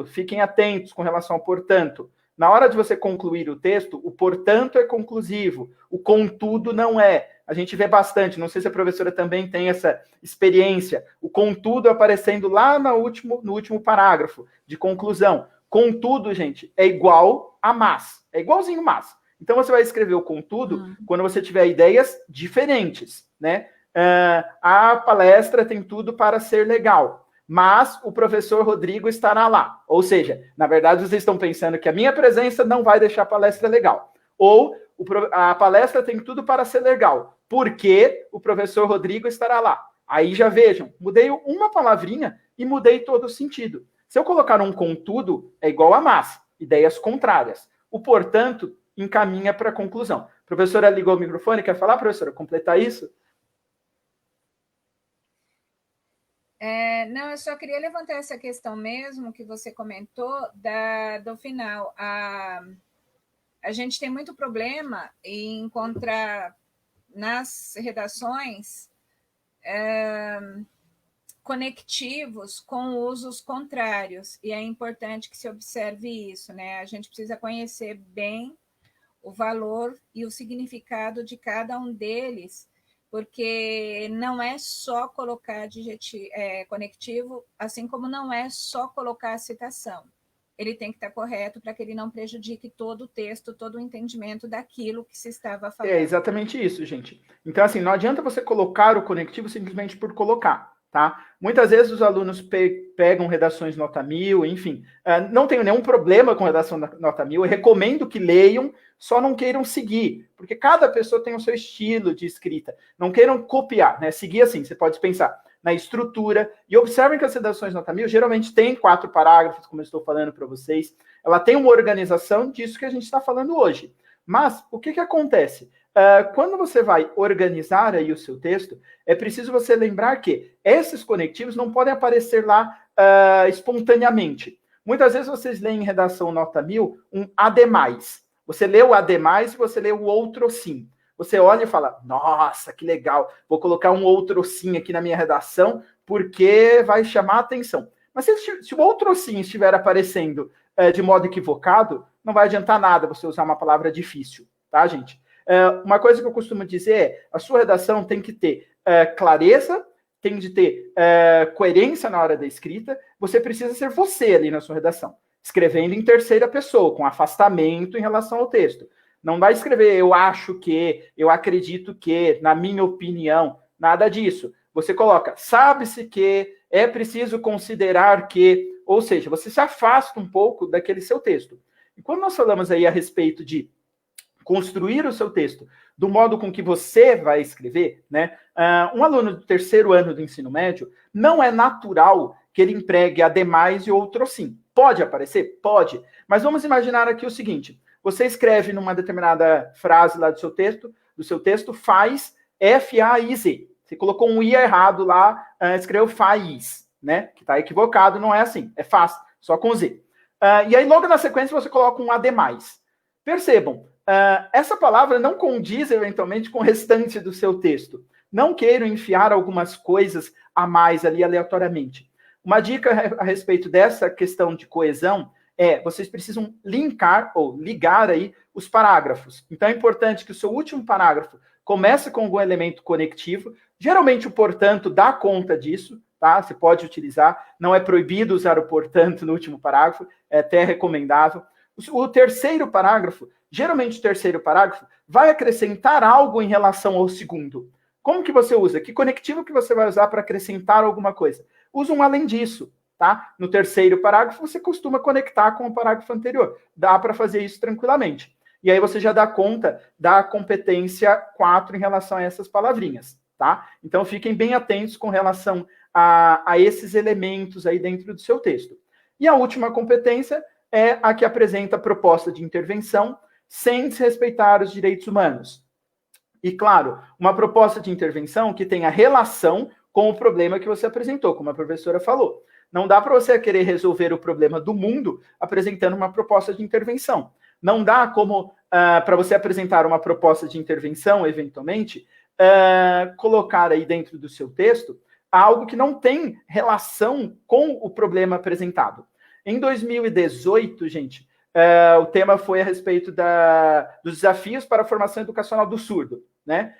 fiquem atentos com relação ao portanto. Na hora de você concluir o texto, o portanto é conclusivo, o contudo não é. A gente vê bastante, não sei se a professora também tem essa experiência, o contudo aparecendo lá no último parágrafo de conclusão. Contudo, gente, é igual a mas. É igualzinho mas. Então, você vai escrever o contudo quando você tiver ideias diferentes, né? A palestra tem tudo para ser legal, mas o professor Rodrigo estará lá. Ou seja, na verdade, vocês estão pensando que a minha presença não vai deixar a palestra legal. Ou a palestra tem tudo para ser legal, porque o professor Rodrigo estará lá. Aí já vejam, mudei uma palavrinha e mudei todo o sentido. Se eu colocar um contudo, é igual a mas, ideias contrárias. O portanto encaminha para a conclusão. A professora ligou o microfone, quer falar, professora? Completar isso? Não, eu só queria levantar essa questão mesmo que você comentou do final. A gente tem muito problema em encontrar nas redações conectivos com usos contrários, e é importante que se observe isso, né? A gente precisa conhecer bem o valor e o significado de cada um deles, porque não é só colocar conectivo, assim como não é só colocar a citação. Ele tem que estar correto para que ele não prejudique todo o texto, todo o entendimento daquilo que se estava falando. É exatamente isso, gente. Então, assim, não adianta você colocar o conectivo simplesmente por colocar, tá? Muitas vezes os alunos pegam redações nota 1000, enfim. Não tenho nenhum problema com redação nota 1000, eu recomendo que leiam, só não queiram seguir, porque cada pessoa tem o seu estilo de escrita. Não queiram copiar, né? Seguir assim, você pode pensar na estrutura, e observem que as redações nota 1000 geralmente tem 4 parágrafos, como eu estou falando para vocês. Ela tem uma organização disso que a gente está falando hoje. Mas, o que acontece? Quando você vai organizar aí o seu texto, é preciso você lembrar que esses conectivos não podem aparecer lá espontaneamente. Muitas vezes vocês leem em redação nota 1000 um ademais. Você lê o ademais e você lê o outro sim. Você olha e fala, nossa, que legal, vou colocar um outro sim aqui na minha redação, porque vai chamar a atenção. Mas se o outro sim estiver aparecendo de modo equivocado, não vai adiantar nada você usar uma palavra difícil, tá, gente? Uma coisa que eu costumo dizer é, a sua redação tem que ter clareza, tem de ter coerência na hora da escrita, você precisa ser você ali na sua redação, escrevendo em terceira pessoa, com afastamento em relação ao texto. Não vai escrever eu acho que, eu acredito que, na minha opinião, nada disso. Você coloca, sabe-se que, é preciso considerar que, ou seja, você se afasta um pouco daquele seu texto. E quando nós falamos aí a respeito de construir o seu texto do modo com que você vai escrever, né? Um aluno do terceiro ano do ensino médio, não é natural que ele empregue ademais e outro sim. Pode aparecer? Pode. Mas vamos imaginar aqui o seguinte, você escreve numa determinada frase lá do seu texto, faz F-A-I-Z. Você colocou um I errado lá, escreveu faz, né? Que está equivocado, não é assim, é faz, só com Z. E aí logo na sequência você coloca um ademais. Percebam, essa palavra não condiz eventualmente com o restante do seu texto. Não queiram enfiar algumas coisas a mais ali aleatoriamente. Uma dica a respeito dessa questão de coesão vocês precisam linkar ou ligar aí os parágrafos. Então é importante que o seu último parágrafo comece com algum elemento conectivo. Geralmente o portanto dá conta disso, tá? Você pode utilizar, não é proibido usar o portanto no último parágrafo, é até recomendável. O terceiro parágrafo, geralmente o terceiro parágrafo, vai acrescentar algo em relação ao segundo. Como que você usa? Que conectivo que você vai usar para acrescentar alguma coisa? Usa um além disso, tá? No terceiro parágrafo, você costuma conectar com o parágrafo anterior. Dá para fazer isso tranquilamente. E aí você já dá conta da competência 4 em relação a essas palavrinhas, tá? Então fiquem bem atentos com relação a esses elementos aí dentro do seu texto. E a última competência é a que apresenta proposta de intervenção sem desrespeitar os direitos humanos. E, claro, uma proposta de intervenção que tenha relação com o problema que você apresentou, como a professora falou. Não dá para você querer resolver o problema do mundo apresentando uma proposta de intervenção. Não dá como, para você apresentar uma proposta de intervenção, eventualmente, colocar aí dentro do seu texto algo que não tem relação com o problema apresentado. Em 2018, gente, o tema foi a respeito dos desafios para a formação educacional do surdo, né?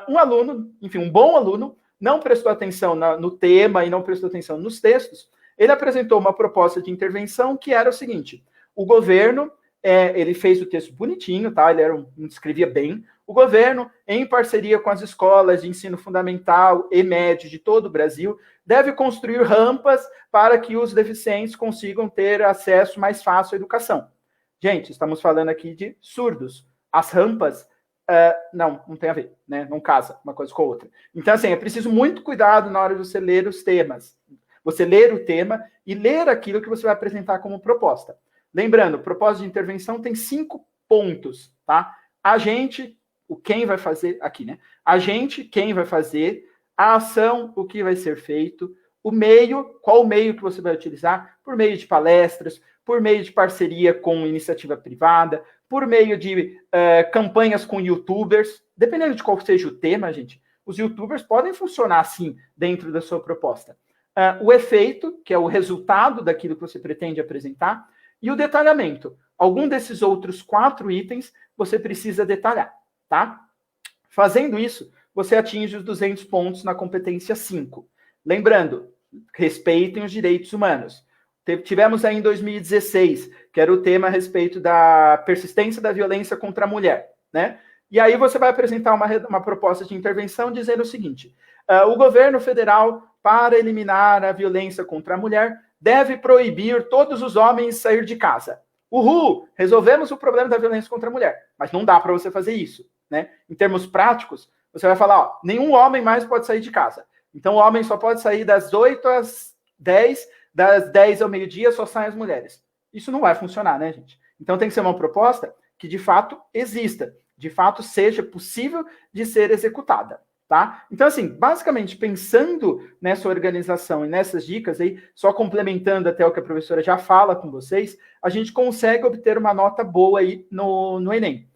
Um aluno, enfim, um bom aluno, não prestou atenção no tema e não prestou atenção nos textos, ele apresentou uma proposta de intervenção que era o seguinte, o governo, ele fez o texto bonitinho, tá? Ele escrevia bem, o governo, em parceria com as escolas de ensino fundamental e médio de todo o Brasil, deve construir rampas para que os deficientes consigam ter acesso mais fácil à educação. Gente, estamos falando aqui de surdos. As rampas, não tem a ver, né? Não casa uma coisa com a outra. Então, assim, é preciso muito cuidado na hora de você ler os temas. Você ler o tema e ler aquilo que você vai apresentar como proposta. Lembrando, propósito de intervenção tem 5 pontos, tá? Agente, quem vai fazer aqui, né? Agente, quem vai fazer, a ação, o que vai ser feito, o meio, qual o meio que você vai utilizar, por meio de palestras, por meio de parceria com iniciativa privada, por meio de campanhas com youtubers, dependendo de qual seja o tema, gente, os youtubers podem funcionar assim dentro da sua proposta. O efeito, que é o resultado daquilo que você pretende apresentar, e o detalhamento. Algum desses outros 4 itens você precisa detalhar, tá? Fazendo isso, você atinge os 200 pontos na competência 5. Lembrando, respeitem os direitos humanos. Tivemos aí em 2016, que era o tema a respeito da persistência da violência contra a mulher, né? E aí você vai apresentar uma proposta de intervenção dizendo o seguinte: o governo federal, para eliminar a violência contra a mulher, deve proibir todos os homens sair de casa. Uhul! Resolvemos o problema da violência contra a mulher. Mas não dá para você fazer isso, né? Em termos práticos, você vai falar, ó, nenhum homem mais pode sair de casa. Então o homem só pode sair das 8 às 10, das 10 ao meio-dia só saem as mulheres. Isso não vai funcionar, né, gente? Então tem que ser uma proposta que de fato exista, de fato seja possível de ser executada, tá? Então, assim, basicamente, pensando nessa organização e nessas dicas aí, só complementando até o que a professora já fala com vocês, a gente consegue obter uma nota boa aí no Enem.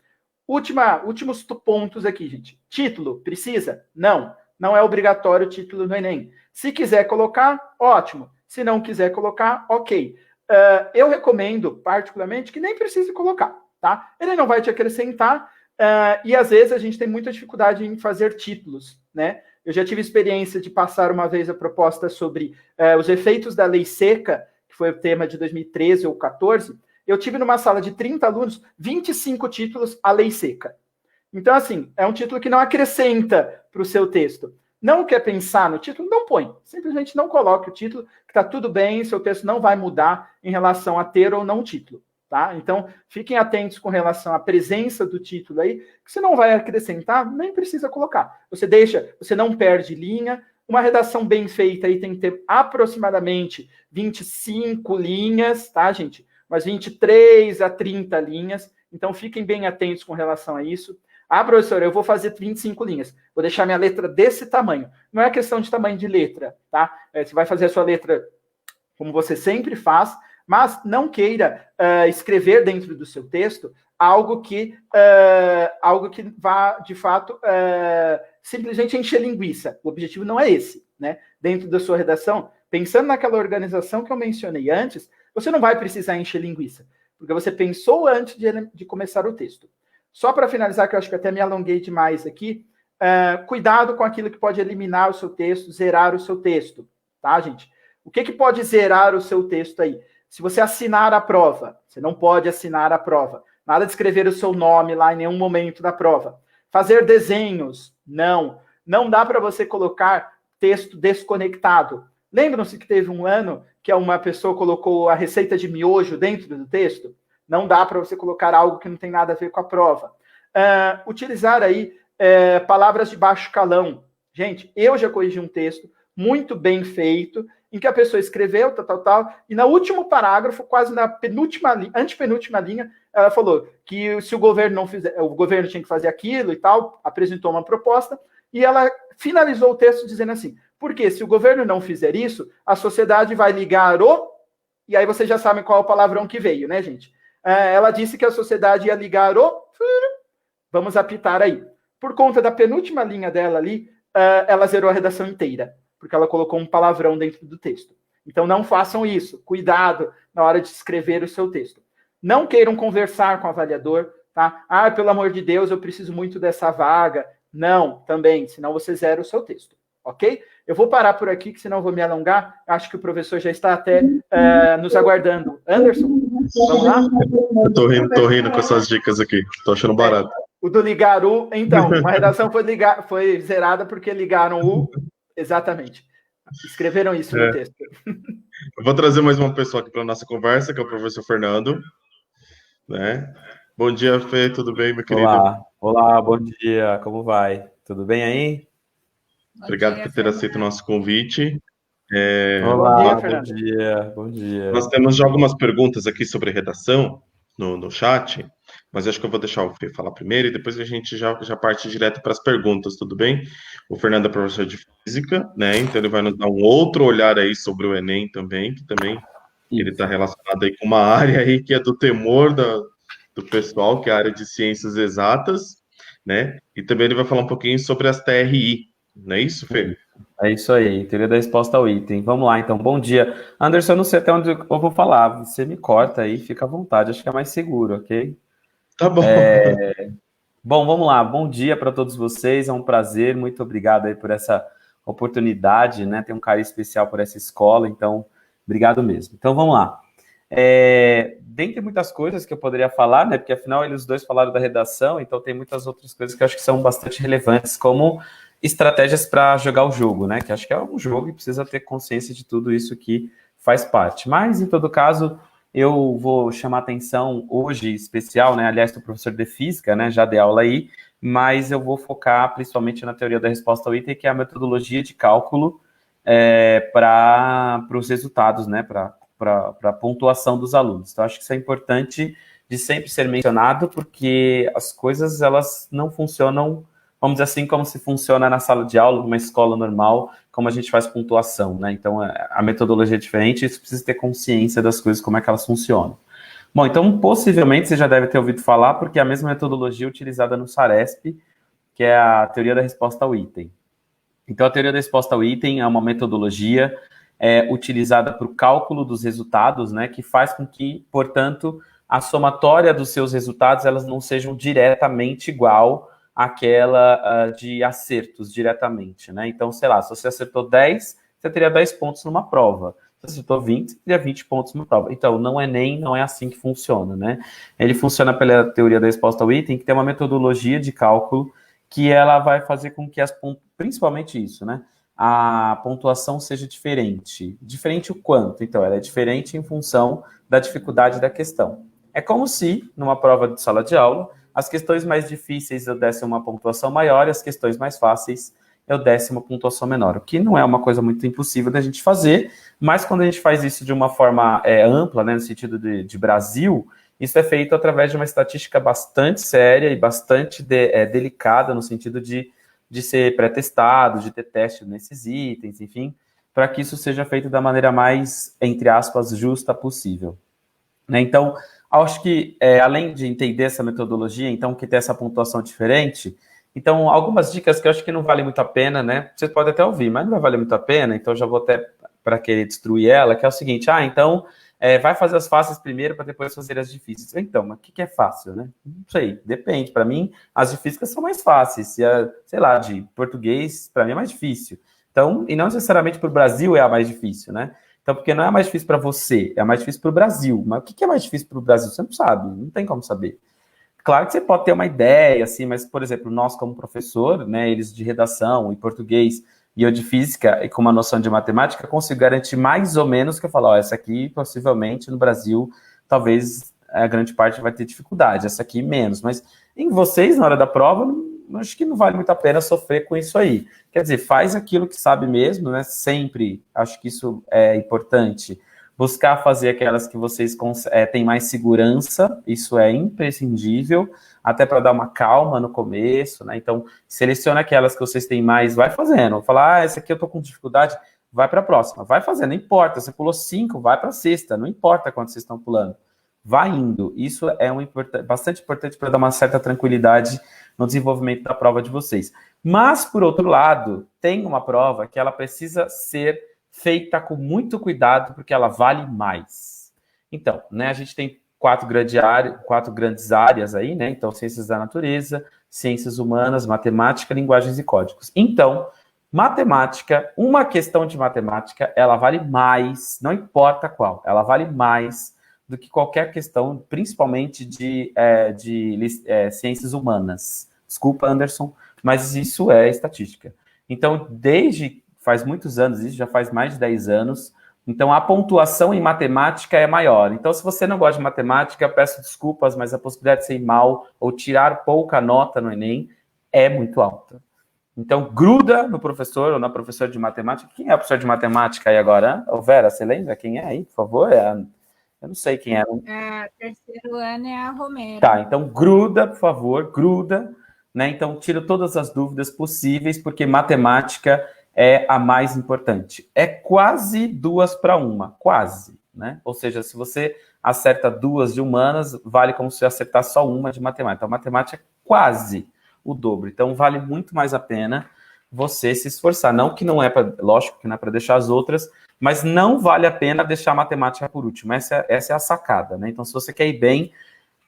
Últimos pontos aqui, gente. Título, precisa? Não. Não é obrigatório o título no Enem. Se quiser colocar, ótimo. Se não quiser colocar, ok. Eu recomendo, particularmente, que nem precise colocar, tá? Ele não vai te acrescentar, e às vezes a gente tem muita dificuldade em fazer títulos, né? Eu já tive experiência de passar uma vez a proposta sobre os efeitos da lei seca, que foi o tema de 2013 ou 14. Eu tive numa sala de 30 alunos, 25 títulos a lei seca. Então, assim, é um título que não acrescenta para o seu texto. Não quer pensar no título? Não põe. Simplesmente não coloque o título, que está tudo bem, seu texto não vai mudar em relação a ter ou não título. Tá? Então, fiquem atentos com relação à presença do título aí, que se não vai acrescentar, nem precisa colocar. Você não perde linha. Uma redação bem feita aí tem que ter aproximadamente 25 linhas, tá, gente? Umas 23 a 30 linhas. Então, fiquem bem atentos com relação a isso. Ah, professor, eu vou fazer 25 linhas. Vou deixar minha letra desse tamanho. Não é questão de tamanho de letra, tá? Você vai fazer a sua letra como você sempre faz, mas não queira escrever dentro do seu texto algo que vá, de fato, simplesmente encher linguiça. O objetivo não é esse, né? Dentro da sua redação, pensando naquela organização que eu mencionei antes, você não vai precisar encher linguiça, porque você pensou antes de começar o texto. Só para finalizar, que eu acho que até me alonguei demais aqui, cuidado com aquilo que pode eliminar o seu texto, zerar o seu texto, tá, gente? O que pode zerar o seu texto aí? Se você assinar a prova, você não pode assinar a prova. Nada de escrever o seu nome lá em nenhum momento da prova. Fazer desenhos, não. Não dá para você colocar texto desconectado. Lembram-se que teve um ano que uma pessoa colocou a receita de miojo dentro do texto? Não dá para você colocar algo que não tem nada a ver com a prova. Utilizar aí palavras de baixo calão. Gente, eu já corrigi um texto muito bem feito, em que a pessoa escreveu, e no último parágrafo, quase na antepenúltima linha, ela falou que se o governo não fizer, o governo tinha que fazer aquilo e tal, apresentou uma proposta, e ela finalizou o texto dizendo assim, porque se o governo não fizer isso, a sociedade vai ligar e aí vocês já sabem qual é o palavrão que veio, né, gente? Ela disse que a sociedade ia ligar vamos apitar aí. Por conta da penúltima linha dela ali, ela zerou a redação inteira, porque ela colocou um palavrão dentro do texto. Então, não façam isso. Cuidado na hora de escrever o seu texto. Não queiram conversar com o avaliador, tá? Ah, pelo amor de Deus, eu preciso muito dessa vaga. Não, também, senão você zera o seu texto, ok? Eu vou parar por aqui, que senão eu vou me alongar. Acho que o professor já está até nos aguardando. Anderson, vamos lá? Eu tô rindo com essas dicas aqui. Tô achando barato. O do ligar então, uma redação foi zerada porque ligaram exatamente. Escreveram isso no texto. Eu vou trazer mais uma pessoa aqui para a nossa conversa, que é o professor Fernando. Né? Bom dia, Fê, tudo bem, meu querido? Olá, bom dia, como vai? Tudo bem aí? Obrigado por ter aceito o nosso convite. Bom dia, Olá, bom Fernanda. dia, bom dia. Nós temos já algumas perguntas aqui sobre redação no chat, mas acho que eu vou deixar o Fê falar primeiro e depois a gente já parte direto para as perguntas, tudo bem? O Fernando é professor de física, né? Então ele vai nos dar um outro olhar aí sobre o Enem também, que também ele está relacionado aí com uma área aí que é do temor do pessoal, que é a área de ciências exatas, né? E também ele vai falar um pouquinho sobre as TRI, não é isso, Fê? É isso aí, teoria da resposta ao item. Vamos lá, então. Bom dia. Anderson, eu não sei até onde eu vou falar. Você me corta aí, fica à vontade. Acho que é mais seguro, ok? Tá bom. Bom, vamos lá. Bom dia para todos vocês. É um prazer. Muito obrigado aí por essa oportunidade, né? Tem um carinho especial por essa escola, então, obrigado mesmo. Então, vamos lá. Dentre muitas coisas que eu poderia falar, né? Porque afinal eles dois falaram da redação, então tem muitas outras coisas que eu acho que são bastante relevantes, como estratégias para jogar o jogo, né? Que acho que é um jogo e precisa ter consciência de tudo isso que faz parte. Mas, em todo caso, eu vou chamar atenção hoje especial, né? Aliás, sou professor de física, né? Já dei aula aí, mas eu vou focar principalmente na teoria da resposta ao item, que é a metodologia de cálculo para os resultados, né? Para a pontuação dos alunos. Então, acho que isso é importante de sempre ser mencionado, porque as coisas, elas não funcionam, vamos dizer assim, como se funciona na sala de aula, numa escola normal, como a gente faz pontuação, né? Então, a metodologia é diferente, isso precisa ter consciência das coisas, como é que elas funcionam. Bom, então, possivelmente, você já deve ter ouvido falar, porque é a mesma metodologia utilizada no SARESP, que é a teoria da resposta ao item. Então, a teoria da resposta ao item é uma metodologia utilizada para o cálculo dos resultados, né, que faz com que, portanto, a somatória dos seus resultados elas não sejam diretamente igual àquela de acertos diretamente, né? Então, sei lá, se você acertou 10, você teria 10 pontos numa prova. Se você acertou 20, você teria 20 pontos numa prova. Então, não é assim que funciona, né? Ele funciona pela teoria da resposta ao item, que tem uma metodologia de cálculo que ela vai fazer com que principalmente isso, né? A pontuação seja diferente. Diferente o quanto? Então, ela é diferente em função da dificuldade da questão. É como se, numa prova de sala de aula, as questões mais difíceis eu desse uma pontuação maior e as questões mais fáceis eu desse uma pontuação menor, o que não é uma coisa muito impossível da gente fazer, mas quando a gente faz isso de uma forma ampla, né, no sentido de Brasil, isso é feito através de uma estatística bastante séria e bastante delicada, no sentido de ser pré-testado, de ter teste nesses itens, enfim, para que isso seja feito da maneira mais, entre aspas, justa possível. Né? Então, acho que, além de entender essa metodologia, então, que tem essa pontuação diferente, então, algumas dicas que eu acho que não vale muito a pena, né? Você pode até ouvir, mas não vai valer muito a pena, então já vou até para querer destruir ela, que é o seguinte, então, vai fazer as fáceis primeiro para depois fazer as difíceis. Então, mas o que é fácil, né? Não sei, depende. Para mim, as difíceis são mais fáceis. Se sei lá, de português, para mim é mais difícil. Então, e não necessariamente para o Brasil é a mais difícil, né? Então, porque não é mais difícil para você, é mais difícil para o Brasil. Mas o que é mais difícil para o Brasil? Você não sabe, não tem como saber. Claro que você pode ter uma ideia, assim, mas, por exemplo, nós como professor, né, eles de redação e português e eu de física e com uma noção de matemática, consigo garantir mais ou menos que eu falo, essa aqui, possivelmente, no Brasil, talvez a grande parte vai ter dificuldade, essa aqui menos, mas em vocês, na hora da prova, acho que não vale muito a pena sofrer com isso aí. Quer dizer, faz aquilo que sabe mesmo, né, sempre, acho que isso é importante. Buscar fazer aquelas que vocês têm mais segurança, isso é imprescindível, até para dar uma calma no começo, né? Então, seleciona aquelas que vocês têm mais, vai fazendo. Falar, essa aqui eu tô com dificuldade, vai para a próxima. Vai fazendo, não importa. Você pulou 5, vai para a sexta, não importa quanto vocês estão pulando. Vai indo. Isso é bastante importante para dar uma certa tranquilidade no desenvolvimento da prova de vocês. Mas, por outro lado, tem uma prova que ela precisa ser feita com muito cuidado, porque ela vale mais. Então, né, a gente tem 4 grandes áreas aí, né? Então, ciências da natureza, ciências humanas, matemática, linguagens e códigos. Então, matemática, uma questão de matemática, ela vale mais, não importa qual, ela vale mais do que qualquer questão, principalmente de ciências humanas. Desculpa, Anderson, mas isso é estatística. Então, faz muitos anos, isso já faz mais de 10 anos, então a pontuação em matemática é maior. Então, se você não gosta de matemática, eu peço desculpas, mas a possibilidade de ser mal ou tirar pouca nota no Enem é muito alta. Então, gruda no professor ou na professora de matemática. Quem é o professor de matemática aí agora? Ô, Vera, você lembra quem é aí, por favor? Eu não sei quem é. Terceiro ano é a Romero. Tá, então gruda, por favor, gruda, né? Então, tira todas as dúvidas possíveis, porque matemática é a mais importante. É quase 2 para 1, quase, né? Ou seja, se você acerta 2 de humanas, vale como se acertar só 1 de matemática. Então, matemática é quase o dobro. Então, vale muito mais a pena você se esforçar. Não que não é para, lógico que não é para deixar as outras, mas não vale a pena deixar a matemática por último. Essa é a sacada, né? Então, se você quer ir bem,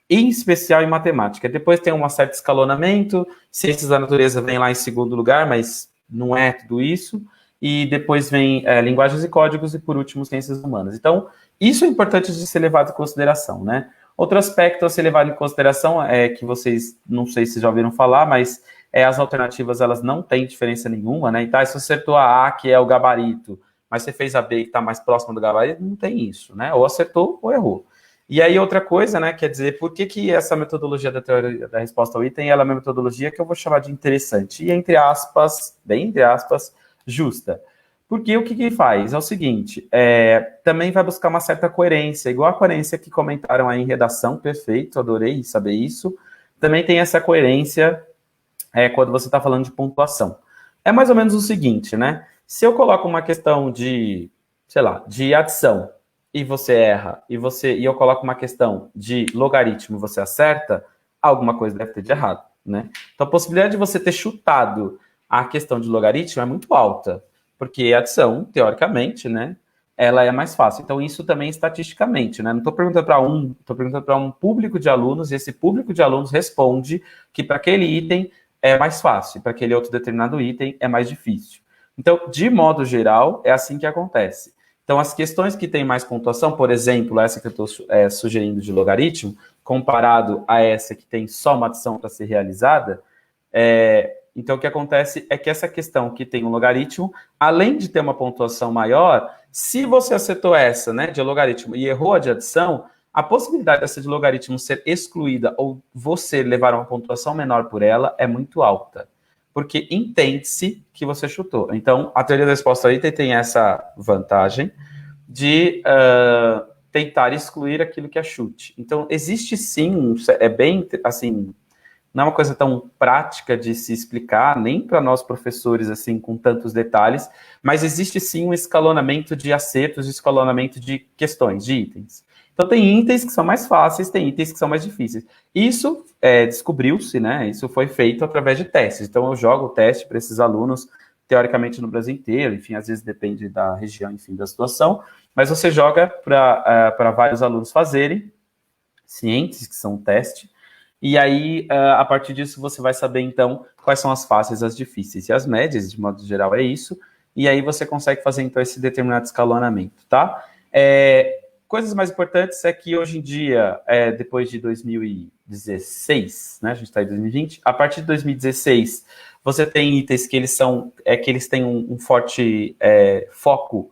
em especial em matemática, depois tem um certo escalonamento, ciências da natureza vem lá em segundo lugar, mas não é tudo isso, e depois vem linguagens e códigos, e por último, ciências humanas. Então, isso é importante de ser levado em consideração, né? Outro aspecto a ser levado em consideração é que vocês, não sei se já ouviram falar, mas as alternativas, elas não têm diferença nenhuma, né? Então, se você acertou a A, que é o gabarito, mas você fez a B, que está mais próximo do gabarito, não tem isso, né? Ou acertou ou errou. E aí, outra coisa, né, quer dizer, por que essa metodologia da teoria da resposta ao item, ela é uma metodologia que eu vou chamar de interessante, e entre aspas, bem entre aspas, justa. Porque o que faz? É o seguinte, também vai buscar uma certa coerência, igual a coerência que comentaram aí em redação, perfeito, adorei saber isso. Também tem essa coerência quando você está falando de pontuação. É mais ou menos o seguinte, né? Se eu coloco uma questão de, sei lá, de adição, e você erra, e eu coloco uma questão de logaritmo e você acerta, alguma coisa deve ter de errado, né? Então, a possibilidade de você ter chutado a questão de logaritmo é muito alta, porque a adição, teoricamente, né, ela é mais fácil. Então, isso também estatisticamente, né? Não estou perguntando estou perguntando para um público de alunos, e esse público de alunos responde que para aquele item é mais fácil, para aquele outro determinado item é mais difícil. Então, de modo geral, é assim que acontece. Então, as questões que têm mais pontuação, por exemplo, essa que eu estou sugerindo de logaritmo, comparado a essa que tem só uma adição para ser realizada, então o que acontece é que essa questão que tem um logaritmo, além de ter uma pontuação maior, se você acertou essa, né, de logaritmo e errou a de adição, a possibilidade dessa de logaritmo ser excluída ou você levar uma pontuação menor por ela é muito alta. Porque entende-se que você chutou. Então, a teoria da resposta ao item tem essa vantagem de tentar excluir aquilo que é chute. Então, existe sim, é bem, assim, não é uma coisa tão prática de se explicar, nem para nós professores, assim, com tantos detalhes, mas existe sim um escalonamento de acertos, escalonamento de questões, de itens. Então, tem itens que são mais fáceis, tem itens que são mais difíceis. Isso descobriu-se, né? Isso foi feito através de testes. Então, eu jogo o teste para esses alunos, teoricamente, no Brasil inteiro. Enfim, às vezes depende da região, enfim, da situação. Mas você joga para vários alunos fazerem, cientes, que são um teste. E aí, a partir disso, você vai saber, então, quais são as fáceis, as difíceis. E as médias, de modo geral, é isso. E aí, você consegue fazer, então, esse determinado escalonamento, tá? Coisas mais importantes é que hoje em dia, depois de 2016, né, a gente está em 2020, a partir de 2016, você tem itens que eles têm um forte foco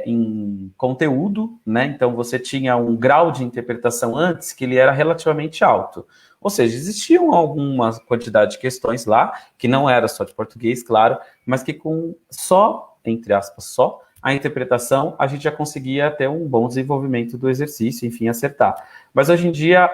em conteúdo, né? Então você tinha um grau de interpretação antes que ele era relativamente alto. Ou seja, existiam alguma quantidade de questões lá, que não era só de português, claro, mas que com só, entre aspas, só, a interpretação, a gente já conseguia ter um bom desenvolvimento do exercício, enfim, acertar. Mas hoje em dia,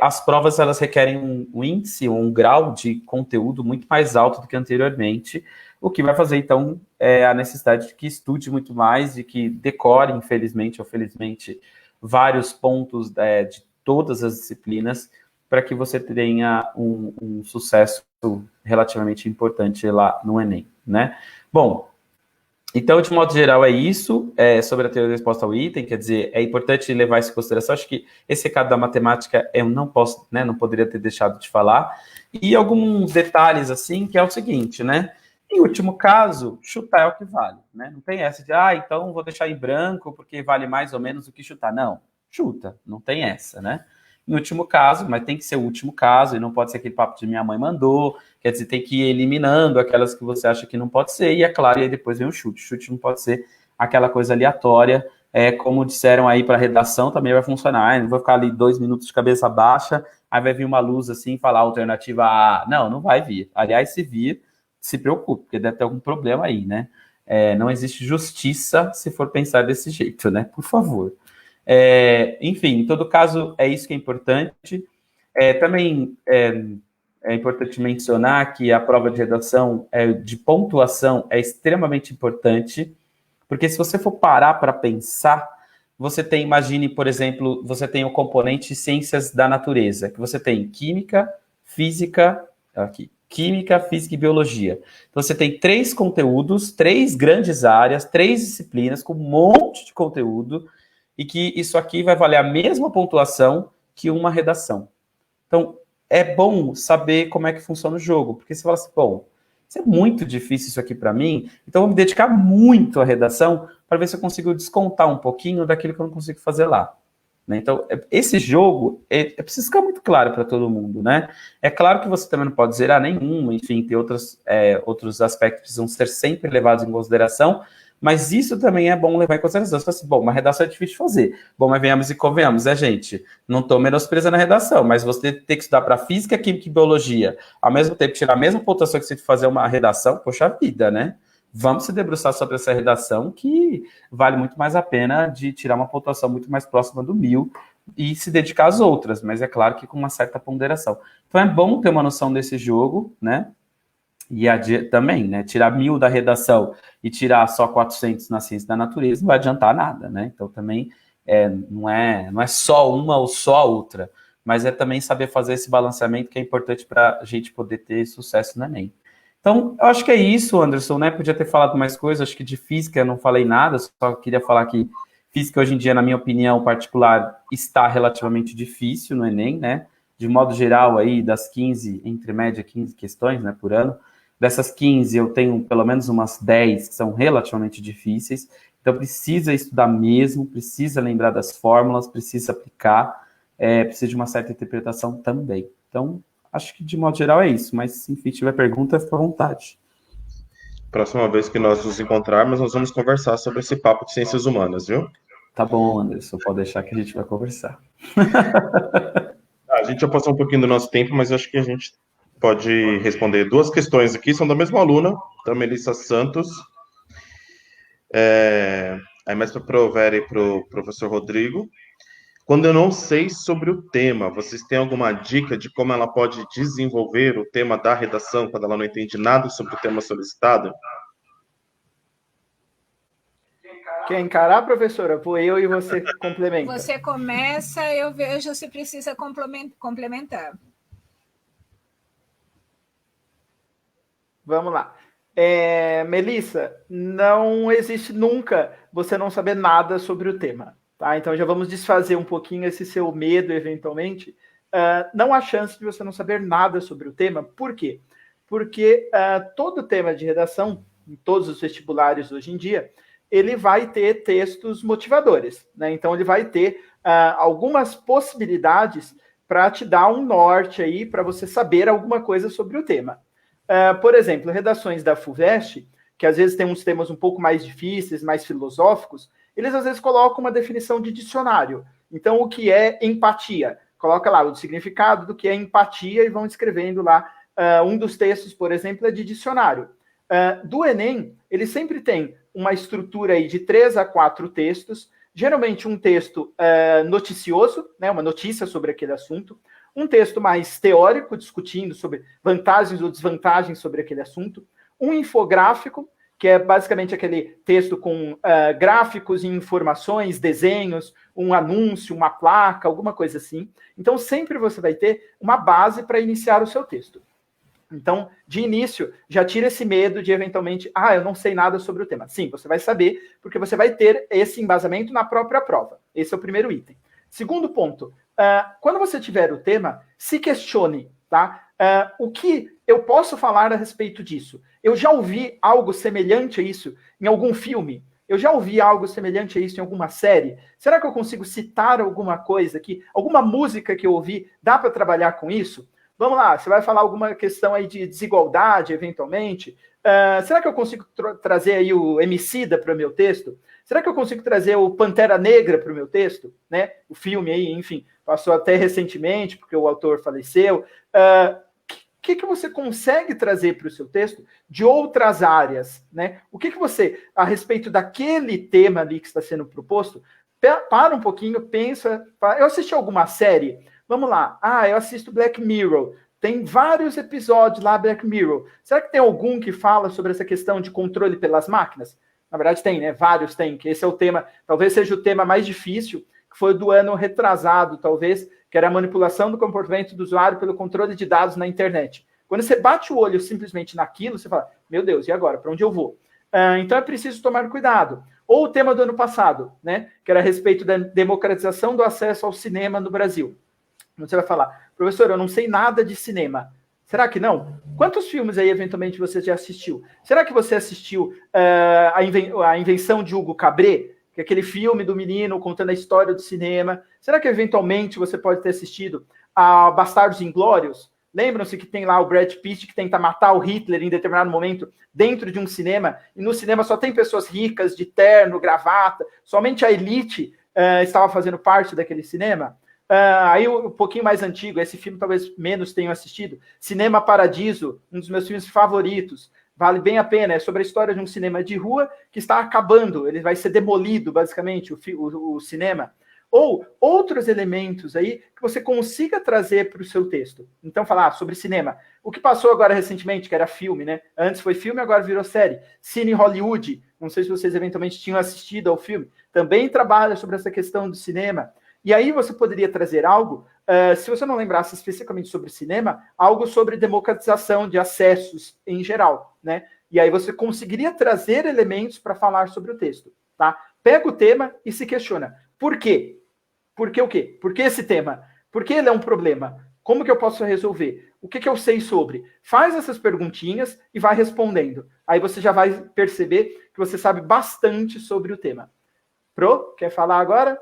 as provas, elas requerem um índice, um grau de conteúdo muito mais alto do que anteriormente, o que vai fazer, então, a necessidade de que estude muito mais, de que decore, infelizmente ou felizmente, vários pontos de todas as disciplinas, para que você tenha um sucesso relativamente importante lá no Enem, né? Bom, então, de modo geral, é isso, sobre a teoria da resposta ao item, quer dizer, é importante levar isso em consideração. Acho que esse recado da matemática eu não posso, né, não poderia ter deixado de falar. E alguns detalhes, assim, que é o seguinte, né? Em último caso, chutar é o que vale, né? Não tem essa de, então vou deixar em branco porque vale mais ou menos do que chutar. Não, chuta, não tem essa, né? Em último caso, mas tem que ser o último caso, e não pode ser aquele papo de minha mãe mandou, quer dizer, tem que ir eliminando aquelas que você acha que não pode ser, e é claro, e aí depois vem o chute. Chute não pode ser aquela coisa aleatória, como disseram aí para a redação, também vai funcionar, não vou ficar ali 2 minutos de cabeça baixa, aí vai vir uma luz assim e falar alternativa A. Não vai vir. Aliás, se vir, se preocupe, porque deve ter algum problema aí, né? Não existe justiça se for pensar desse jeito, né? Por favor. Enfim, em todo caso, é isso que é importante. Também é importante mencionar que a prova de redação de pontuação é extremamente importante, porque se você for parar para pensar, você tem, imagine, por exemplo, você tem o componente ciências da natureza, que você tem química, física e biologia. Então, você tem 3 conteúdos, 3 grandes áreas, 3 disciplinas com um monte de conteúdo, e que isso aqui vai valer a mesma pontuação que uma redação. Então, é bom saber como é que funciona o jogo, porque você fala assim, bom, isso é muito difícil isso aqui para mim, então eu vou me dedicar muito à redação para ver se eu consigo descontar um pouquinho daquilo que eu não consigo fazer lá. Né? Então, esse jogo, é preciso ficar muito claro para todo mundo, né? É claro que você também não pode zerar nenhuma, enfim, tem outros aspectos que precisam ser sempre levados em consideração, mas isso também é bom levar em consideração. Você fala assim, bom, uma redação é difícil de fazer. Bom, mas venhamos e convenhamos, gente? Não estou menosprezando a redação, mas você ter que estudar para física, química e biologia, ao mesmo tempo tirar a mesma pontuação que você fazer uma redação, poxa vida, né? Vamos se debruçar sobre essa redação, que vale muito mais a pena de tirar uma pontuação muito mais próxima do 1000 e se dedicar às outras, mas é claro que com uma certa ponderação. Então é bom ter uma noção desse jogo, né? E também, né? Tirar 1000 da redação e tirar só 400 na ciência da natureza não vai adiantar nada, né? Então também não é só uma ou só a outra, mas é também saber fazer esse balanceamento que é importante para a gente poder ter sucesso no Enem. Então, eu acho que é isso, Anderson, né? Podia ter falado mais coisas, acho que de física eu não falei nada, só queria falar que física hoje em dia, na minha opinião particular, está relativamente difícil no Enem, né? De modo geral, aí, das 15, entre média 15 questões, né, por ano, dessas 15 eu tenho pelo menos umas 10 que são relativamente difíceis, então precisa estudar mesmo, precisa lembrar das fórmulas, precisa aplicar, precisa de uma certa interpretação também. Então, acho que de modo geral é isso, mas se enfim tiver pergunta, fica à vontade. Próxima vez que nós nos encontrarmos, nós vamos conversar sobre esse papo de ciências humanas, viu? Tá bom, Anderson, pode deixar que a gente vai conversar. A gente já passou um pouquinho do nosso tempo, mas eu acho que a gente pode responder 2 questões aqui, são da mesma aluna, da Melissa Santos. Aí mais para o Vera e para o professor Rodrigo. Quando eu não sei sobre o tema, vocês têm alguma dica de como ela pode desenvolver o tema da redação quando ela não entende nada sobre o tema solicitado? Quer encarar, professora? Vou eu e você complementa. Você começa, eu vejo se precisa complementar. Vamos lá. Melissa, não existe nunca você não saber nada sobre o tema. Tá? Então já vamos desfazer um pouquinho esse seu medo, eventualmente. Não há chance de você não saber nada sobre o tema. Por quê? Porque todo tema de redação, em todos os vestibulares hoje em dia, ele vai ter textos motivadores. Né? Então ele vai ter algumas possibilidades para te dar um norte aí, para você saber alguma coisa sobre o tema. Por exemplo, redações da FUVEST, que às vezes tem uns temas um pouco mais difíceis, mais filosóficos, eles às vezes colocam uma definição de dicionário. Então, o que é empatia? Coloca lá o significado do que é empatia e vão escrevendo lá. Um dos textos, por exemplo, é de dicionário. Do Enem, ele sempre tem uma estrutura aí de 3 a 4 textos, geralmente um texto noticioso, né, uma notícia sobre aquele assunto, um texto mais teórico, discutindo sobre vantagens ou desvantagens sobre aquele assunto, um infográfico, que é basicamente aquele texto com gráficos e informações, desenhos, um anúncio, uma placa, alguma coisa assim. Então, sempre você vai ter uma base para iniciar o seu texto. Então, de início, já tira esse medo de, eventualmente, eu não sei nada sobre o tema. Sim, você vai saber, porque você vai ter esse embasamento na própria prova. Esse é o primeiro item. Segundo ponto, quando você tiver o tema, se questione, tá? O que eu posso falar a respeito disso? Eu já ouvi algo semelhante a isso em algum filme? Eu já ouvi algo semelhante a isso em alguma série? Será que eu consigo citar alguma coisa aqui? Alguma música que eu ouvi? Dá para trabalhar com isso? Vamos lá, você vai falar alguma questão aí de desigualdade, eventualmente? Será que eu consigo trazer aí o Emicida para o meu texto? Será que eu consigo trazer o Pantera Negra para o meu texto? Né? O filme aí, enfim, passou até recentemente, porque o autor faleceu. que você consegue trazer para o seu texto de outras áreas, né? O que você, a respeito daquele tema ali que está sendo proposto, para um pouquinho, pensa, eu assisti alguma série? Vamos lá. Eu assisto Black Mirror. Tem vários episódios lá, Black Mirror. Será que tem algum que fala sobre essa questão de controle pelas máquinas? Na verdade tem, né? Vários tem, que esse é o tema, talvez seja o tema mais difícil, que foi do ano retrasado, talvez, que era a manipulação do comportamento do usuário pelo controle de dados na internet. Quando você bate o olho simplesmente naquilo, você fala, meu Deus, e agora? Para onde eu vou? Então é preciso tomar cuidado. Ou o tema do ano passado, né? Que era a respeito da democratização do acesso ao cinema no Brasil. Você vai falar, professor, eu não sei nada de cinema. Será que não? Quantos filmes aí, eventualmente, você já assistiu? Será que você assistiu a Invenção de Hugo Cabret, que é aquele filme do menino contando a história do cinema? Será que, eventualmente, você pode ter assistido a Bastardos Inglórios? Lembram-se que tem lá o Brad Pitt que tenta matar o Hitler em determinado momento dentro de um cinema, e no cinema só tem pessoas ricas, de terno, gravata, somente a elite estava fazendo parte daquele cinema? Aí um pouquinho mais antigo, esse filme talvez menos tenham assistido, Cinema Paradiso, um dos meus filmes favoritos, vale bem a pena, é sobre a história de um cinema de rua que está acabando, ele vai ser demolido, basicamente, o cinema. Ou outros elementos aí que você consiga trazer para o seu texto. Então, falar sobre cinema. O que passou agora recentemente, que era filme, né? Antes foi filme, agora virou série. Cine Hollywood, não sei se vocês eventualmente tinham assistido ao filme, também trabalha sobre essa questão do cinema. E aí você poderia trazer algo, se você não lembrasse especificamente sobre cinema, algo sobre democratização de acessos em geral, né? E aí você conseguiria trazer elementos para falar sobre o texto, tá? Pega o tema e se questiona. Por quê? Por que o quê? Por que esse tema? Por que ele é um problema? Como que eu posso resolver? O que eu sei sobre? Faz essas perguntinhas e vai respondendo. Aí você já vai perceber que você sabe bastante sobre o tema. Pro, quer falar agora?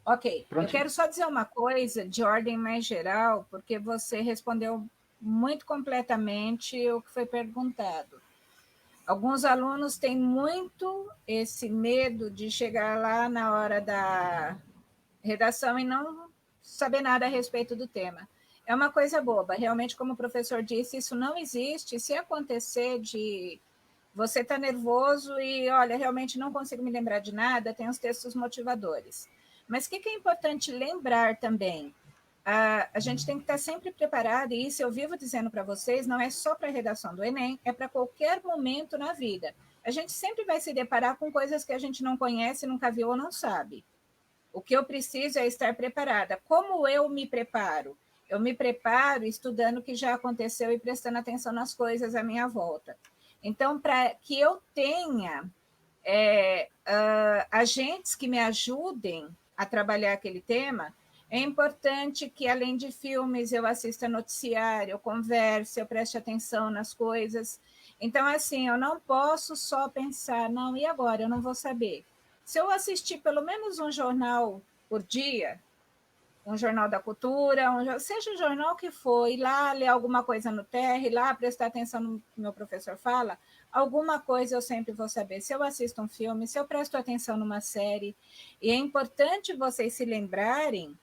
Ok, Prontinho. Eu quero só dizer uma coisa de ordem mais geral, porque você respondeu muito completamente o que foi perguntado. Alguns alunos têm muito esse medo de chegar lá na hora da redação e não saber nada a respeito do tema. É uma coisa boba, realmente, como o professor disse, isso não existe. Se acontecer de você estar nervoso e, olha, realmente não consigo me lembrar de nada, tem os textos motivadores. Mas o que é importante lembrar também? A gente tem que estar sempre preparado, e isso eu vivo dizendo para vocês, não é só para a redação do Enem, é para qualquer momento na vida. A gente sempre vai se deparar com coisas que a gente não conhece, nunca viu ou não sabe. O que eu preciso é estar preparada. Como eu me preparo? Eu me preparo estudando o que já aconteceu e prestando atenção nas coisas à minha volta. Então, para que eu tenha agentes que me ajudem a trabalhar aquele tema, é importante que, além de filmes, eu assista noticiário, eu converse, eu preste atenção nas coisas. Então, assim, eu não posso só pensar, não, e agora? Eu não vou saber. Se eu assistir pelo menos um jornal por dia, um jornal da cultura, seja o jornal que for, ir lá ler alguma coisa no TR, ir lá prestar atenção no que o meu professor fala, alguma coisa eu sempre vou saber. Se eu assisto um filme, se eu presto atenção numa série, e é importante vocês se lembrarem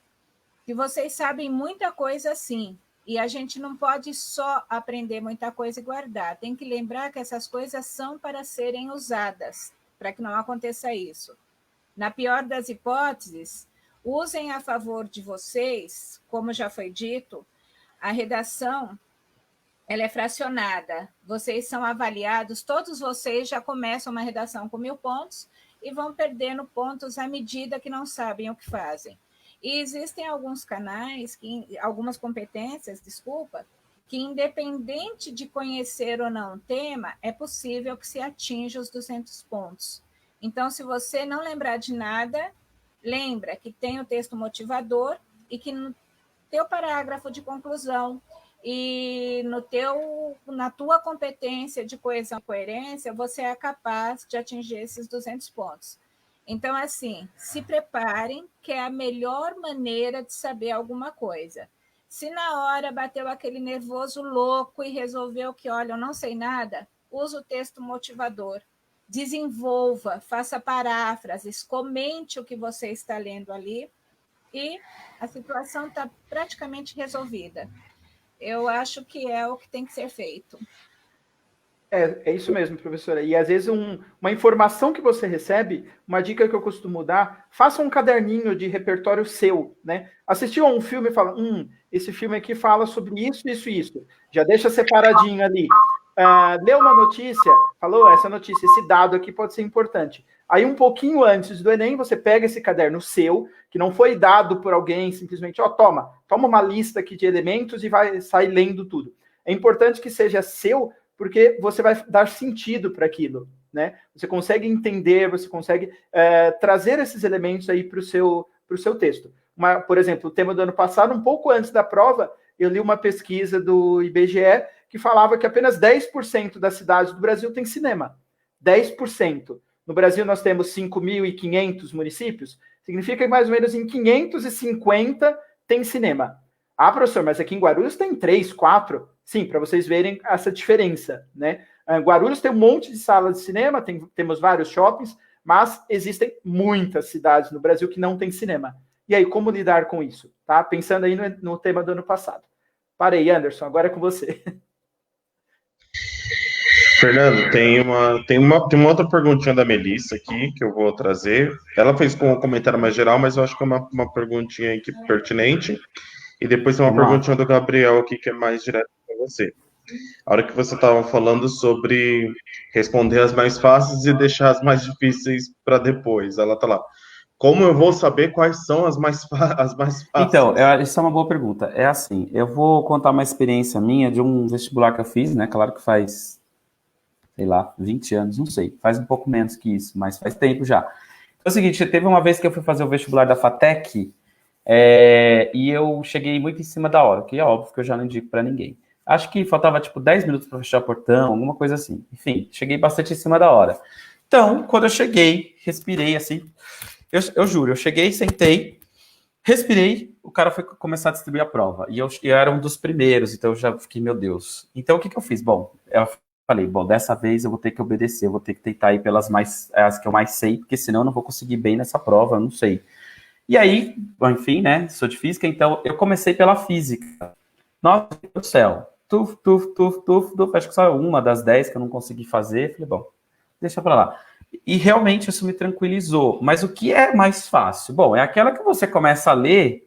que vocês sabem muita coisa sim, e a gente não pode só aprender muita coisa e guardar, tem que lembrar que essas coisas são para serem usadas, para que não aconteça isso. Na pior das hipóteses, usem a favor de vocês, como já foi dito, a redação ela é fracionada. Vocês são avaliados, todos vocês já começam uma redação com 1000 pontos e vão perdendo pontos à medida que não sabem o que fazem. E existem alguns canais, algumas competências, que independente de conhecer ou não o tema, é possível que se atinja os 200 pontos. Então, se você não lembrar de nada, lembra que tem o texto motivador e que no teu parágrafo de conclusão e na tua competência de coesão e coerência, você é capaz de atingir esses 200 pontos. Então, assim, se preparem, que é a melhor maneira de saber alguma coisa. Se na hora bateu aquele nervoso louco e resolveu que, olha, eu não sei nada, usa o texto motivador. Desenvolva, faça paráfrases, comente o que você está lendo ali e a situação está praticamente resolvida. Eu acho que é o que tem que ser feito. É isso mesmo, professora. E às vezes uma informação que você recebe, uma dica que eu costumo dar, faça um caderninho de repertório seu, né? Assistiu a um filme e fala, esse filme aqui fala sobre isso, isso e isso. Já deixa separadinho ali. Leu uma notícia, falou, essa notícia, esse dado aqui pode ser importante. Aí um pouquinho antes do Enem, você pega esse caderno seu, que não foi dado por alguém, simplesmente, toma uma lista aqui de elementos e vai sair lendo tudo. É importante que seja seu, porque você vai dar sentido para aquilo, né? Você consegue entender, você consegue trazer esses elementos aí para o seu texto. Por exemplo, o tema do ano passado, um pouco antes da prova, eu li uma pesquisa do IBGE que falava que apenas 10% das cidades do Brasil tem cinema. 10%. No Brasil nós temos 5.500 municípios, significa que mais ou menos em 550 tem cinema. Professor, mas aqui em Guarulhos tem 3, 4... Sim, para vocês verem essa diferença, né? Guarulhos tem um monte de salas de cinema, temos vários shoppings, mas existem muitas cidades no Brasil que não tem cinema. E aí, como lidar com isso? Tá? Pensando aí no tema do ano passado. Parei, Anderson, agora é com você. Fernando, tem uma outra perguntinha da Melissa aqui que eu vou trazer. Ela fez com um comentário mais geral, mas eu acho que é uma perguntinha aqui pertinente. E depois tem uma perguntinha do Gabriel aqui que é mais direto para você. A hora que você estava falando sobre responder as mais fáceis e deixar as mais difíceis para depois. Ela tá lá. Como eu vou saber quais são as mais fáceis? Então, isso é uma boa pergunta. É assim, eu vou contar uma experiência minha de um vestibular que eu fiz, né? Claro que faz, sei lá, 20 anos, não sei. Faz um pouco menos que isso, mas faz tempo já. Então é o seguinte, teve uma vez que eu fui fazer o vestibular da FATEC, e eu cheguei muito em cima da hora, que é óbvio que eu já não indico para ninguém. Acho que faltava, 10 minutos para fechar o portão, alguma coisa assim. Enfim, cheguei bastante em cima da hora. Então, quando eu cheguei, respirei assim, eu juro, eu cheguei, sentei, respirei, o cara foi começar a distribuir a prova. E eu era um dos primeiros, então eu já fiquei, meu Deus. Então, o que eu fiz? Bom, eu falei, dessa vez eu vou ter que obedecer, eu vou ter que tentar ir pelas as que eu mais sei, porque senão eu não vou conseguir bem nessa prova, eu não sei. E aí, enfim, né, sou de física, então eu comecei pela física. Nossa, meu Deus do céu. Acho que só uma das 10 que eu não consegui fazer. Falei, bom, deixa pra lá. E realmente isso me tranquilizou. Mas o que é mais fácil? Bom, é aquela que você começa a ler,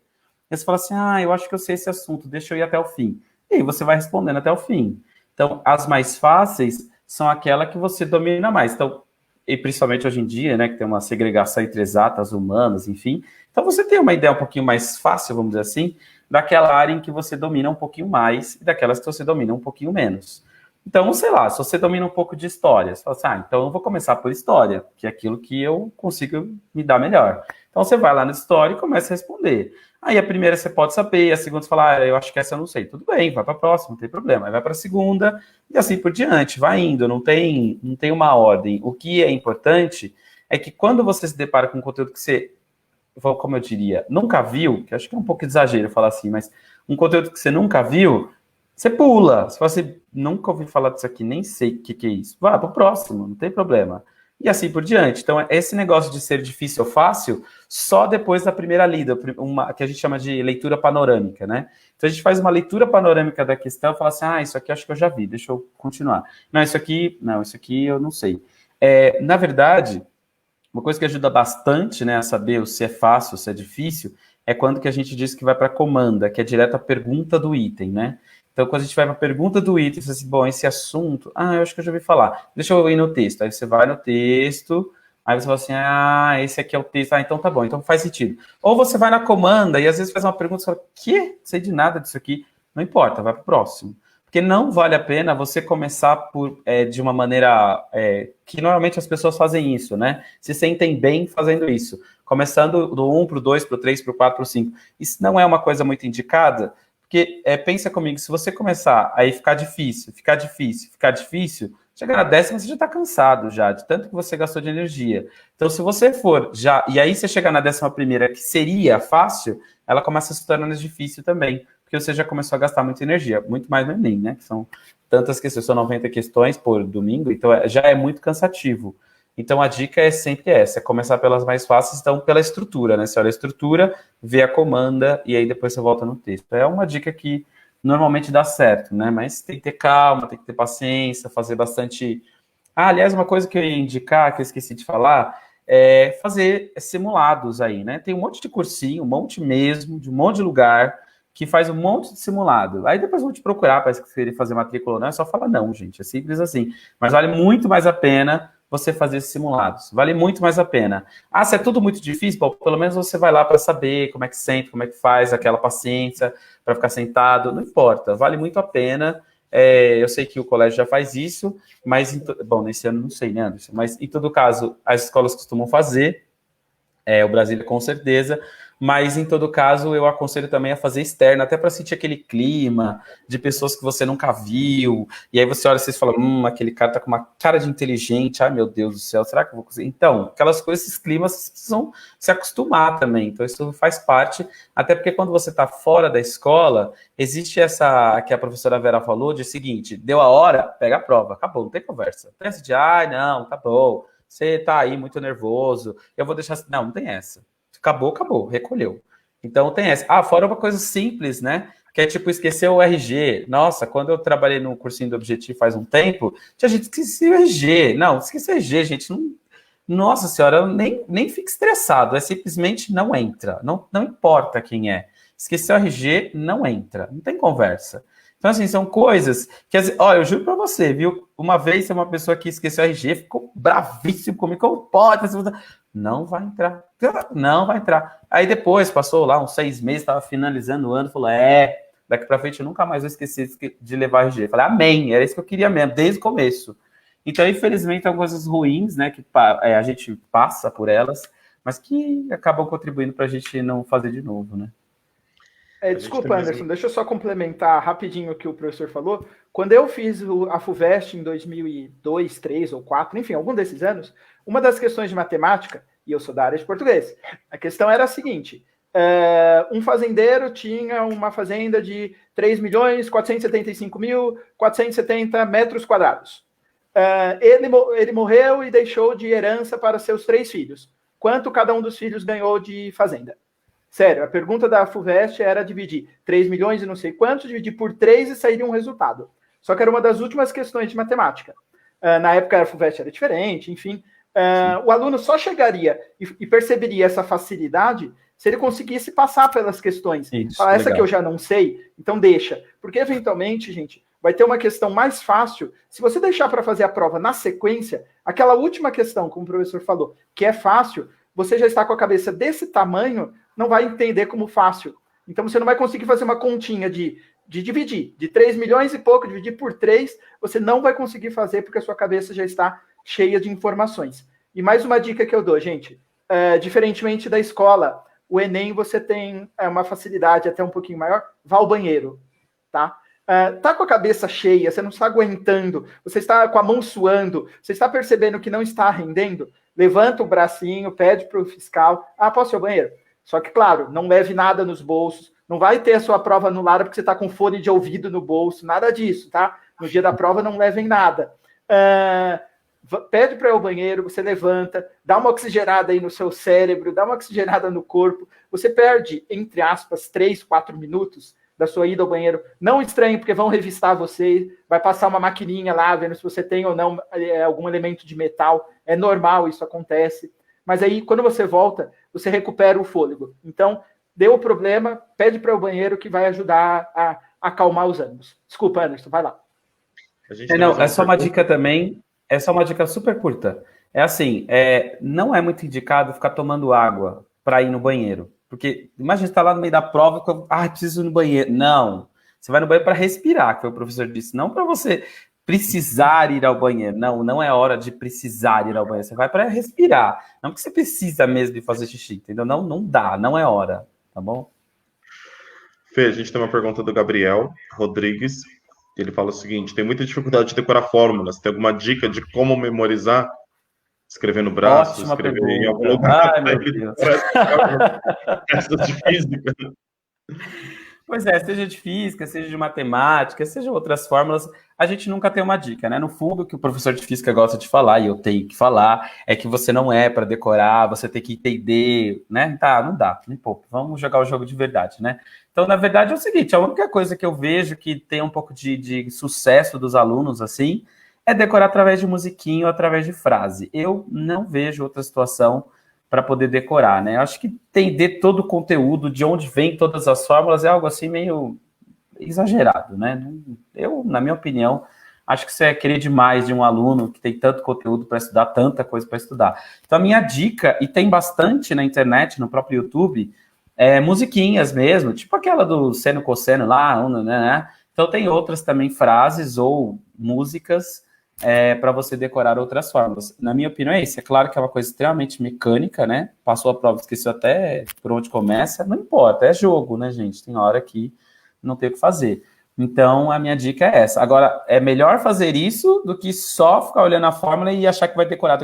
e você fala assim, eu acho que eu sei esse assunto, deixa eu ir até o fim. E aí você vai respondendo até o fim. Então, as mais fáceis são aquela que você domina mais. Então, e principalmente hoje em dia, né, que tem uma segregação entre exatas, humanas, enfim. Então, você tem uma ideia um pouquinho mais fácil, vamos dizer assim, daquela área em que você domina um pouquinho mais e daquelas que você domina um pouquinho menos. Então, sei lá, se você domina um pouco de história, você fala assim, então eu vou começar por história, que é aquilo que eu consigo me dar melhor. Então, você vai lá na história e começa a responder. Aí, a primeira você pode saber, a segunda você fala, eu acho que essa eu não sei. Tudo bem, vai para a próxima, não tem problema. Aí vai para a segunda e assim por diante, vai indo, não tem uma ordem. O que é importante é que quando você se depara com um conteúdo que você, como eu diria, nunca viu, que acho que é um pouco de exagero falar assim, mas um conteúdo que você nunca viu, você pula. Você fala assim, nunca ouvi falar disso aqui, nem sei o que é isso. Vai para o próximo, não tem problema. E assim por diante. Então, esse negócio de ser difícil ou fácil, só depois da primeira lida, que a gente chama de leitura panorâmica, né? Então, a gente faz uma leitura panorâmica da questão e fala assim, isso aqui acho que eu já vi, deixa eu continuar. Não, isso aqui eu não sei. Na verdade, uma coisa que ajuda bastante, né, a saber se é fácil ou se é difícil, é quando que a gente diz que vai para a comanda, que é direto a pergunta do item, né? Então, quando a gente vai para a pergunta do item, você diz assim, bom, esse assunto, eu acho que eu já ouvi falar. Deixa eu ir no texto. Aí você vai no texto, aí você fala assim, esse aqui é o texto. Então tá bom, então faz sentido. Ou você vai na comanda e às vezes faz uma pergunta e fala, que? Não sei de nada disso aqui. Não importa, vai para o próximo. Porque não vale a pena você começar de uma maneira que normalmente as pessoas fazem isso, né? Se sentem bem fazendo isso. Começando do 1 para o 2, para o 3, para o 4, para o 5. Isso não é uma coisa muito indicada, porque, pensa comigo, se você começar aí ficar difícil, chegar na 10ª você já está cansado já, de tanto que você gastou de energia. Então, se você for já, e aí você chegar na 11ª, que seria fácil, ela começa a se tornar mais difícil também, porque você já começou a gastar muita energia, muito mais no Enem, né? Que são tantas questões, são 90 questões por domingo, então já é muito cansativo. Então, a dica é sempre essa, é começar pelas mais fáceis, então, pela estrutura, né? Você olha a estrutura, vê a comanda, e aí depois você volta no texto. É uma dica que normalmente dá certo, né? Mas tem que ter calma, tem que ter paciência, fazer bastante... Ah, aliás, uma coisa que eu ia indicar, que eu esqueci de falar, é fazer simulados aí, né? Tem um monte de cursinho, um monte mesmo, de um monte de lugar, que faz um monte de simulado. Aí depois vão te procurar para querer fazer matrícula ou não, é só falar não, gente, é simples assim. Mas vale muito mais a pena você fazer esses simulados, vale muito mais a pena. Ah, se é tudo muito difícil, bom, pelo menos você vai lá para saber como é que senta, como é que faz, aquela paciência para ficar sentado, não importa, vale muito a pena. Eu sei que o colégio já faz isso, mas, bom, nesse ano não sei, né, Anderson? Mas, em todo caso, as escolas costumam fazer, o Brasília com certeza, mas, em todo caso, eu aconselho também a fazer externo, até para sentir aquele clima de pessoas que você nunca viu, e aí você olha e você fala, aquele cara tá com uma cara de inteligente, ai meu Deus do céu, será que eu vou conseguir? Então, aquelas coisas, esses climas, vocês precisam se acostumar também, então isso faz parte, até porque quando você está fora da escola, existe essa, que a professora Vera falou, de seguinte, deu a hora, pega a prova, acabou, não tem conversa, não tem essa de, não, tá bom, você tá aí muito nervoso, eu vou deixar, não tem essa. Acabou, recolheu. Então tem essa. Fora uma coisa simples, né? Que é tipo esquecer o RG. Nossa, quando eu trabalhei no cursinho do Objetivo faz um tempo, tinha gente que esquecia o RG. Não, esquecer o RG, gente, não. Nossa senhora, nem fique estressado, simplesmente não entra. Não importa quem é. Esquecer o RG, não entra. Não tem conversa. Então, assim, são coisas que, eu juro pra você, viu? Uma vez uma pessoa que esqueceu o RG, ficou bravíssimo comigo, como pode? Não vai entrar. Aí depois, passou lá uns 6 meses, estava finalizando o ano, falou, daqui pra frente eu nunca mais vou esquecer de levar RG. Eu falei, amém, era isso que eu queria mesmo, desde o começo. Então, infelizmente, são coisas ruins, né, que a gente passa por elas, mas que acabam contribuindo pra gente não fazer de novo, né? Desculpa, Anderson, deixa eu só complementar rapidinho o que o professor falou. Quando eu fiz a FUVEST em 2002, 2003 ou 2004, enfim, algum desses anos, uma das questões de matemática, e eu sou da área de português, a questão era a seguinte, um fazendeiro tinha uma fazenda de 3.475.470 metros quadrados. Ele morreu e deixou de herança para seus 3 filhos. Quanto cada um dos filhos ganhou de fazenda? Sério, a pergunta da FUVEST era dividir 3 milhões e não sei quantos, dividir por 3 e sairia um resultado. Só que era uma das últimas questões de matemática. Na época a FUVEST era diferente, enfim. O aluno só chegaria e perceberia essa facilidade se ele conseguisse passar pelas questões. Falar, essa que eu já não sei, então deixa. Porque, eventualmente, gente, vai ter uma questão mais fácil. Se você deixar para fazer a prova na sequência, aquela última questão, como o professor falou, que é fácil, você já está com a cabeça desse tamanho, não vai entender como fácil. Então, você não vai conseguir fazer uma continha de dividir, de 3 milhões e pouco, dividir por 3, você não vai conseguir fazer, porque a sua cabeça já está cheia de informações. E mais uma dica que eu dou, gente, diferentemente da escola, o Enem você tem uma facilidade até um pouquinho maior, vá ao banheiro, tá? Tá com a cabeça cheia, você não está aguentando, você está com a mão suando, você está percebendo que não está rendendo, levanta o bracinho, pede para o fiscal, posso ir ao banheiro? Só que, claro, não leve nada nos bolsos, não vai ter a sua prova anulada porque você está com fone de ouvido no bolso, nada disso, tá? No dia da prova não levem nada. Pede para ir ao banheiro, você levanta, dá uma oxigenada aí no seu cérebro, dá uma oxigenada no corpo, você perde, entre aspas, 3, 4 minutos da sua ida ao banheiro. Não estranhe, porque vão revistar você, vai passar uma maquininha lá, vendo se você tem ou não algum elemento de metal, é normal, isso acontece. Mas aí, quando você volta, você recupera o fôlego. Então, deu o problema, pede para o banheiro que vai ajudar a acalmar os ânimos. Desculpa, Anderson, vai lá. É só uma dica também, é só uma dica super curta. É assim, não é muito indicado ficar tomando água para ir no banheiro. Porque, imagina, você está lá no meio da prova, preciso ir no banheiro. Não, você vai no banheiro para respirar, que foi o professor disse, não para você precisar ir ao banheiro. Não é hora de precisar ir ao banheiro. Você vai para respirar. Não porque você precisa mesmo de fazer xixi, entendeu? Não dá, não é hora, tá bom? Fê, a gente tem uma pergunta do Gabriel Rodrigues. Ele fala o seguinte, tem muita dificuldade de decorar fórmulas. Tem alguma dica de como memorizar? Escrever no braço, Ótima escrever pergunta. em algum lugar. Ai, meu Deus. Parece de física. Pois é, seja de física, seja de matemática, seja outras fórmulas, a gente nunca tem uma dica, né? No fundo, o que o professor de física gosta de falar, e eu tenho que falar, é que você não é para decorar, você tem que entender, né? Tá, não dá, nem pouco. Vamos jogar o jogo de verdade, né? Então, na verdade, é o seguinte, a única coisa que eu vejo que tem um pouco de sucesso dos alunos, assim, é decorar através de musiquinha ou através de frase. Eu não vejo outra situação para poder decorar, né? Acho que entender todo o conteúdo, de onde vem todas as fórmulas, é algo assim meio exagerado, né? Eu, na minha opinião, acho que isso é querer demais de um aluno que tem tanto conteúdo para estudar, tanta coisa para estudar. Então, a minha dica, e tem bastante na internet, no próprio YouTube, é musiquinhas mesmo, tipo aquela do seno, cosseno lá, né? Então, tem outras também frases ou músicas para você decorar outras fórmulas. Na minha opinião, é isso. É claro que é uma coisa extremamente mecânica, né? Passou a prova, esqueceu até por onde começa, não importa, é jogo, né, gente? Tem hora que não tem o que fazer. Então, a minha dica é essa. Agora, é melhor fazer isso do que só ficar olhando a fórmula e achar que vai decorar.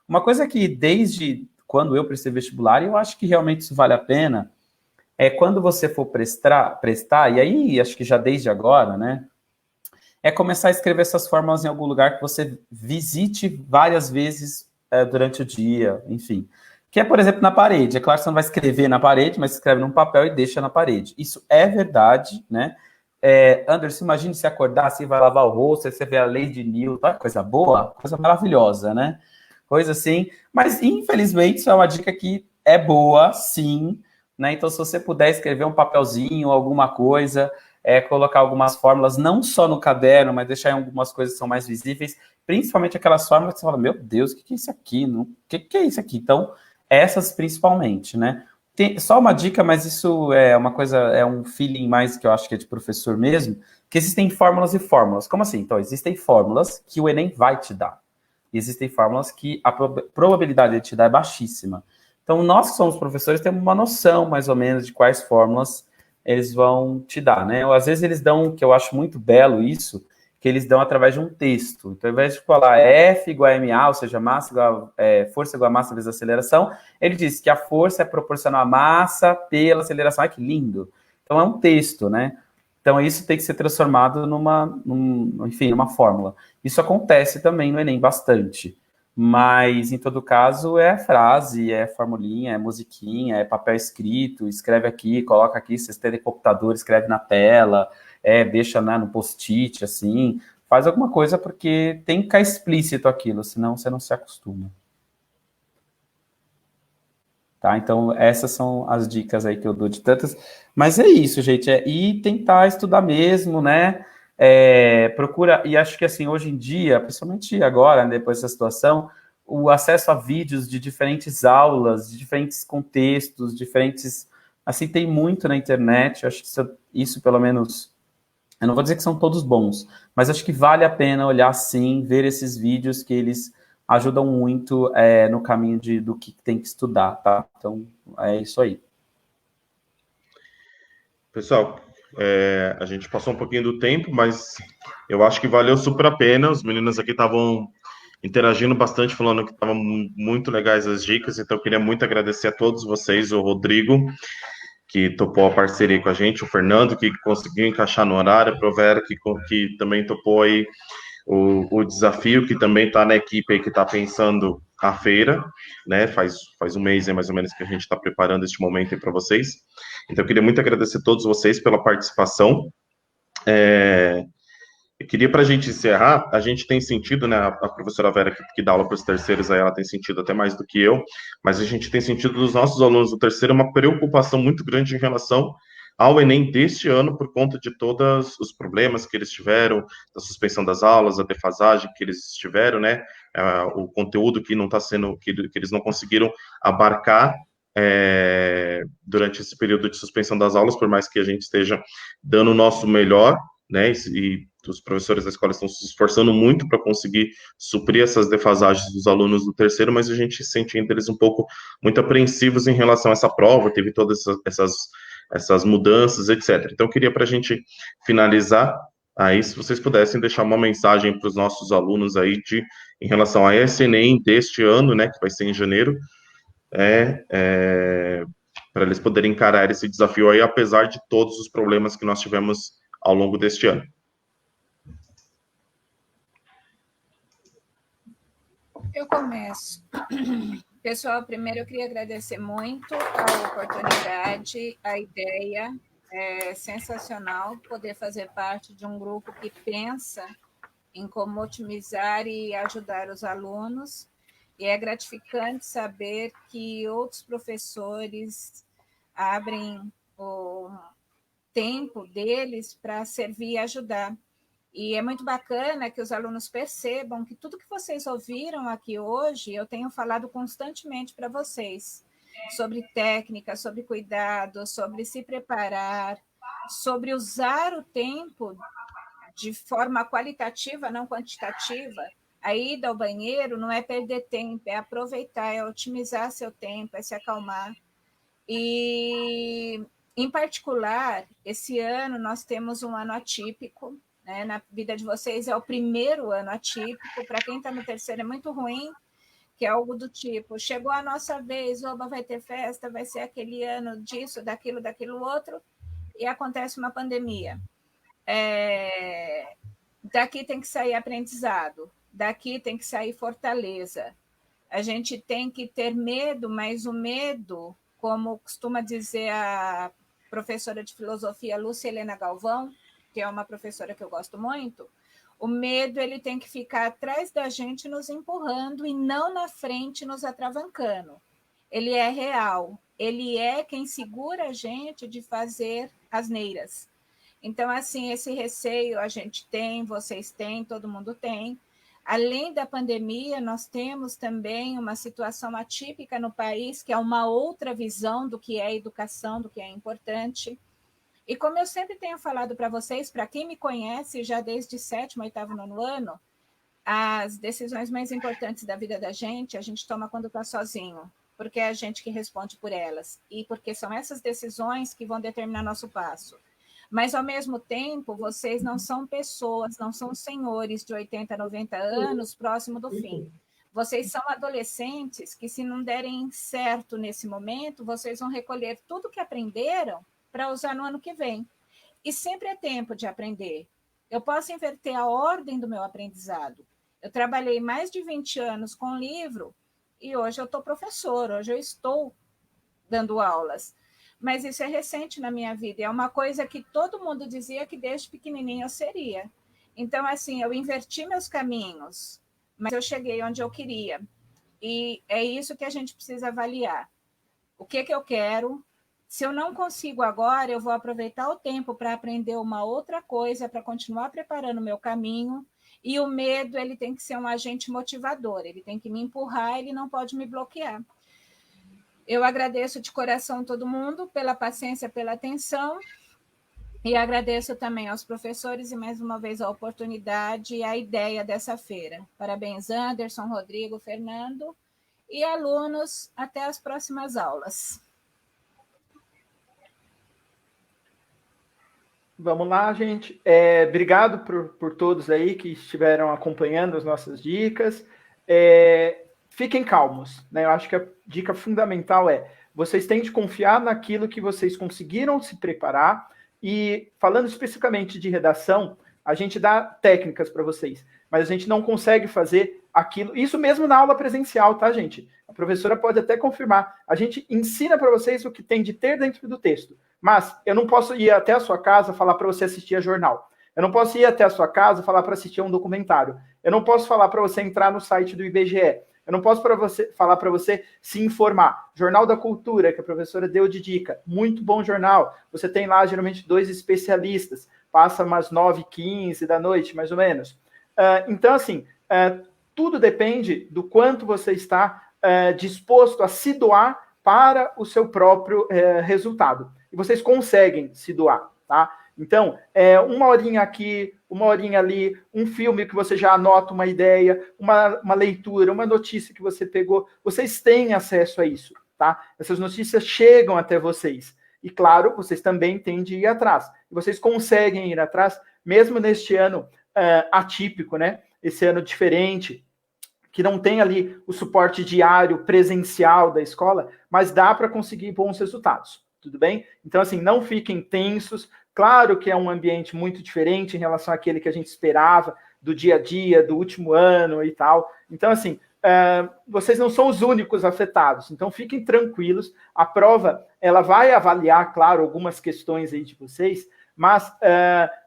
Uma coisa que, desde quando eu prestei vestibular, e eu acho que realmente isso vale a pena, é quando você for prestar, e aí, acho que já desde agora, né, é começar a escrever essas fórmulas em algum lugar que você visite várias vezes durante o dia, enfim. Que é, por exemplo, na parede. É claro que você não vai escrever na parede, mas escreve num papel e deixa na parede. Isso é verdade, né? Anderson, imagine se acordar assim, vai lavar o rosto, aí você vê a lei de Newton, coisa boa, coisa maravilhosa, né? Coisa assim. Mas, infelizmente, isso é uma dica que é boa, sim, né? Então, se você puder escrever um papelzinho, alguma coisa, colocar algumas fórmulas, não só no caderno, mas deixar em algumas coisas que são mais visíveis, principalmente aquelas fórmulas que você fala, meu Deus, o que é isso aqui? O que é isso aqui? Então, essas principalmente, né? Tem só uma dica, mas isso é uma coisa, é um feeling mais que eu acho que é de professor mesmo, que existem fórmulas e fórmulas. Como assim? Então, existem fórmulas que o Enem vai te dar. E existem fórmulas que a probabilidade de te dar é baixíssima. Então, nós que somos professores temos uma noção, mais ou menos, de quais fórmulas eles vão te dar, né? Ou, às vezes eles dão, que eu acho muito belo isso, que eles dão através de um texto. Então, ao invés de falar F igual a MA, ou seja, força igual a massa vezes a aceleração, ele diz que a força é proporcional à massa pela aceleração. Ai, que lindo! Então, é um texto, né? Então, isso tem que ser transformado numa fórmula. Isso acontece também no Enem bastante. Mas, em todo caso, é frase, é formulinha, é musiquinha, é papel escrito, escreve aqui, coloca aqui, se vocês terem computador, escreve na tela, deixa, né, no post-it, assim, faz alguma coisa, porque tem que ficar explícito aquilo, senão você não se acostuma. Tá? Então, essas são as dicas aí que eu dou de tantas. Mas é isso, gente, ir tentar estudar mesmo, né? Procura, e acho que assim, hoje em dia, principalmente agora, né, depois dessa situação, o acesso a vídeos de diferentes aulas, de diferentes contextos, diferentes, assim, tem muito na internet, acho que isso pelo menos, eu não vou dizer que são todos bons, mas acho que vale a pena olhar sim, ver esses vídeos que eles ajudam muito no caminho do que tem que estudar, tá? Então, é isso aí. Pessoal, a gente passou um pouquinho do tempo, mas eu acho que valeu super a pena. Os meninos aqui estavam interagindo bastante, falando que estavam muito legais as dicas, então eu queria muito agradecer a todos vocês, o Rodrigo, que topou a parceria com a gente, o Fernando, que conseguiu encaixar no horário, a Provera, que também topou aí o desafio, que também está na equipe aí que está pensando a feira, né? Faz um mês mais ou menos que a gente está preparando este momento aí para vocês. Então, eu queria muito agradecer a todos vocês pela participação. Eu queria, para a gente encerrar, a gente tem sentido, né? A professora Vera, que dá aula para os terceiros, aí ela tem sentido até mais do que eu, mas a gente tem sentido dos nossos alunos do terceiro uma preocupação muito grande em relação ao Enem deste ano, por conta de todos os problemas que eles tiveram, da suspensão das aulas, a defasagem que eles tiveram, né? O conteúdo que não está sendo, que eles não conseguiram abarcar durante esse período de suspensão das aulas, por mais que a gente esteja dando o nosso melhor, né? E os professores da escola estão se esforçando muito para conseguir suprir essas defasagens dos alunos do terceiro, mas a gente sente entre eles um pouco muito apreensivos em relação a essa prova, teve todas essas mudanças, etc. Então, eu queria, para a gente finalizar, aí, se vocês pudessem deixar uma mensagem para os nossos alunos aí em relação a esse Enem deste ano, né, que vai ser em janeiro, para eles poderem encarar esse desafio aí, apesar de todos os problemas que nós tivemos ao longo deste ano. Eu começo. Pessoal, primeiro eu queria agradecer muito a oportunidade, a ideia. É sensacional poder fazer parte de um grupo que pensa em como otimizar e ajudar os alunos. E é gratificante saber que outros professores abrem o tempo deles para servir e ajudar. E é muito bacana que os alunos percebam que tudo que vocês ouviram aqui hoje, eu tenho falado constantemente para vocês, sobre técnica, sobre cuidado, sobre se preparar, sobre usar o tempo de forma qualitativa, não quantitativa. A ida ao banheiro não é perder tempo, é aproveitar, é otimizar seu tempo, é se acalmar. E, em particular, esse ano nós temos um ano atípico, né? Na vida de vocês é o primeiro ano atípico, para quem está no terceiro é muito ruim, que é algo do tipo, chegou a nossa vez, oba, vai ter festa, vai ser aquele ano disso, daquilo outro, e acontece uma pandemia. Daqui tem que sair aprendizado, daqui tem que sair fortaleza. A gente tem que ter medo, mas o medo, como costuma dizer a professora de filosofia Lúcia Helena Galvão, que é uma professora que eu gosto muito, o medo ele tem que ficar atrás da gente nos empurrando e não na frente nos atravancando. Ele é real, ele é quem segura a gente de fazer asneiras. Então, assim, esse receio a gente tem, vocês têm, todo mundo tem. Além da pandemia, nós temos também uma situação atípica no país, que é uma outra visão do que é educação, do que é importante. E como eu sempre tenho falado para vocês, para quem me conhece já desde 7º, 8º, 9º ano, as decisões mais importantes da vida da gente, a gente toma quando está sozinho, porque é a gente que responde por elas, e porque são essas decisões que vão determinar nosso passo. Mas, ao mesmo tempo, vocês não são pessoas, não são senhores de 80, 90 anos próximo do fim. Vocês são adolescentes que, se não derem certo nesse momento, vocês vão recolher tudo que aprenderam para usar no ano que vem. E sempre é tempo de aprender. Eu posso inverter a ordem do meu aprendizado. Eu trabalhei mais de 20 anos com livro e hoje eu estou professor, hoje eu estou dando aulas. Mas isso é recente na minha vida, é uma coisa que todo mundo dizia que desde pequenininho eu seria. Então, assim, eu inverti meus caminhos, mas eu cheguei onde eu queria. E é isso que a gente precisa avaliar. O que eu quero? Se eu não consigo agora, eu vou aproveitar o tempo para aprender uma outra coisa, para continuar preparando o meu caminho. E o medo, ele tem que ser um agente motivador, ele tem que me empurrar, ele não pode me bloquear. Eu agradeço de coração todo mundo pela paciência, pela atenção, e agradeço também aos professores e mais uma vez a oportunidade e a ideia dessa feira. Parabéns, Anderson, Rodrigo, Fernando e alunos. Até as próximas aulas. Vamos lá, gente. Obrigado por todos aí que estiveram acompanhando as nossas dicas. Fiquem calmos, né? Eu acho que a dica fundamental vocês têm de confiar naquilo que vocês conseguiram se preparar. E falando especificamente de redação, a gente dá técnicas para vocês, mas a gente não consegue fazer aquilo. Isso mesmo na aula presencial, tá, gente? A professora pode até confirmar. A gente ensina para vocês o que tem de ter dentro do texto. Mas eu não posso ir até a sua casa falar para você assistir a jornal. Eu não posso ir até a sua casa falar para assistir a um documentário. Eu não posso falar para você entrar no site do IBGE. Eu não posso falar para você se informar. Jornal da Cultura, que a professora deu de dica. Muito bom jornal. Você tem lá, geralmente, 2 especialistas. Passa umas 9h15 da noite, mais ou menos. Então, assim, tudo depende do quanto você está disposto a se doar para o seu próprio resultado. E vocês conseguem se doar, tá? Então, 1 horinha aqui, 1 horinha ali, um filme que você já anota uma ideia, uma leitura, uma notícia que você pegou, vocês têm acesso a isso, tá? Essas notícias chegam até vocês. E, claro, vocês também têm de ir atrás. E vocês conseguem ir atrás, mesmo neste ano atípico, né? Esse ano diferente, que não tem ali o suporte diário presencial da escola, mas dá para conseguir bons resultados, tudo bem? Então, assim, não fiquem tensos. Claro que é um ambiente muito diferente em relação àquele que a gente esperava do dia a dia, do último ano e tal. Então, assim, vocês não são os únicos afetados, então fiquem tranquilos. A prova, ela vai avaliar, claro, algumas questões aí de vocês, mas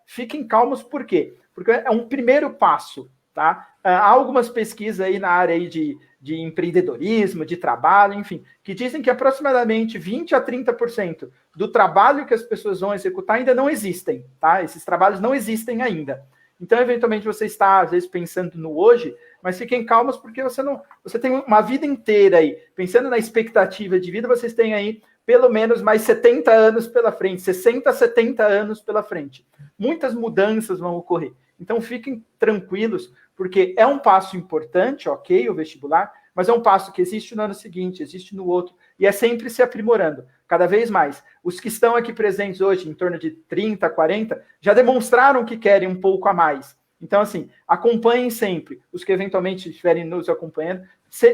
fiquem calmos, por quê? Porque é um primeiro passo, tá? Há algumas pesquisas aí na área aí de empreendedorismo, de trabalho, enfim, que dizem que aproximadamente 20% a 30% do trabalho que as pessoas vão executar ainda não existem, tá? Esses trabalhos não existem ainda. Então, eventualmente, você está, às vezes, pensando no hoje, mas fiquem calmos, porque você tem uma vida inteira aí. Pensando na expectativa de vida, vocês têm aí pelo menos mais 70 anos pela frente, 60, 70 anos pela frente. Muitas mudanças vão ocorrer. Então, fiquem tranquilos, porque é um passo importante, ok, o vestibular, mas é um passo que existe no ano seguinte, existe no outro, e é sempre se aprimorando, cada vez mais. Os que estão aqui presentes hoje, em torno de 30, 40, já demonstraram que querem um pouco a mais. Então, assim, acompanhem sempre. Os que eventualmente estiverem nos acompanhando,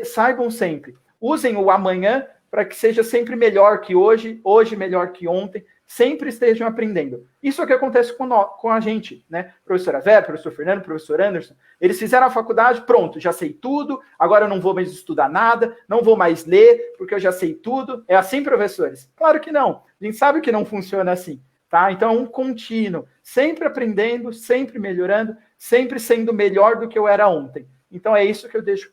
saibam sempre. Usem o amanhã para que seja sempre melhor que hoje, hoje melhor que ontem, sempre estejam aprendendo. Isso é o que acontece com a gente, né? Professora Vera, professor Fernando, professor Anderson, eles fizeram a faculdade, pronto, já sei tudo, agora eu não vou mais estudar nada, não vou mais ler, porque eu já sei tudo. É assim, professores? Claro que não. A gente sabe que não funciona assim, tá? Então é um contínuo, sempre aprendendo, sempre melhorando, sempre sendo melhor do que eu era ontem. Então é isso que eu deixo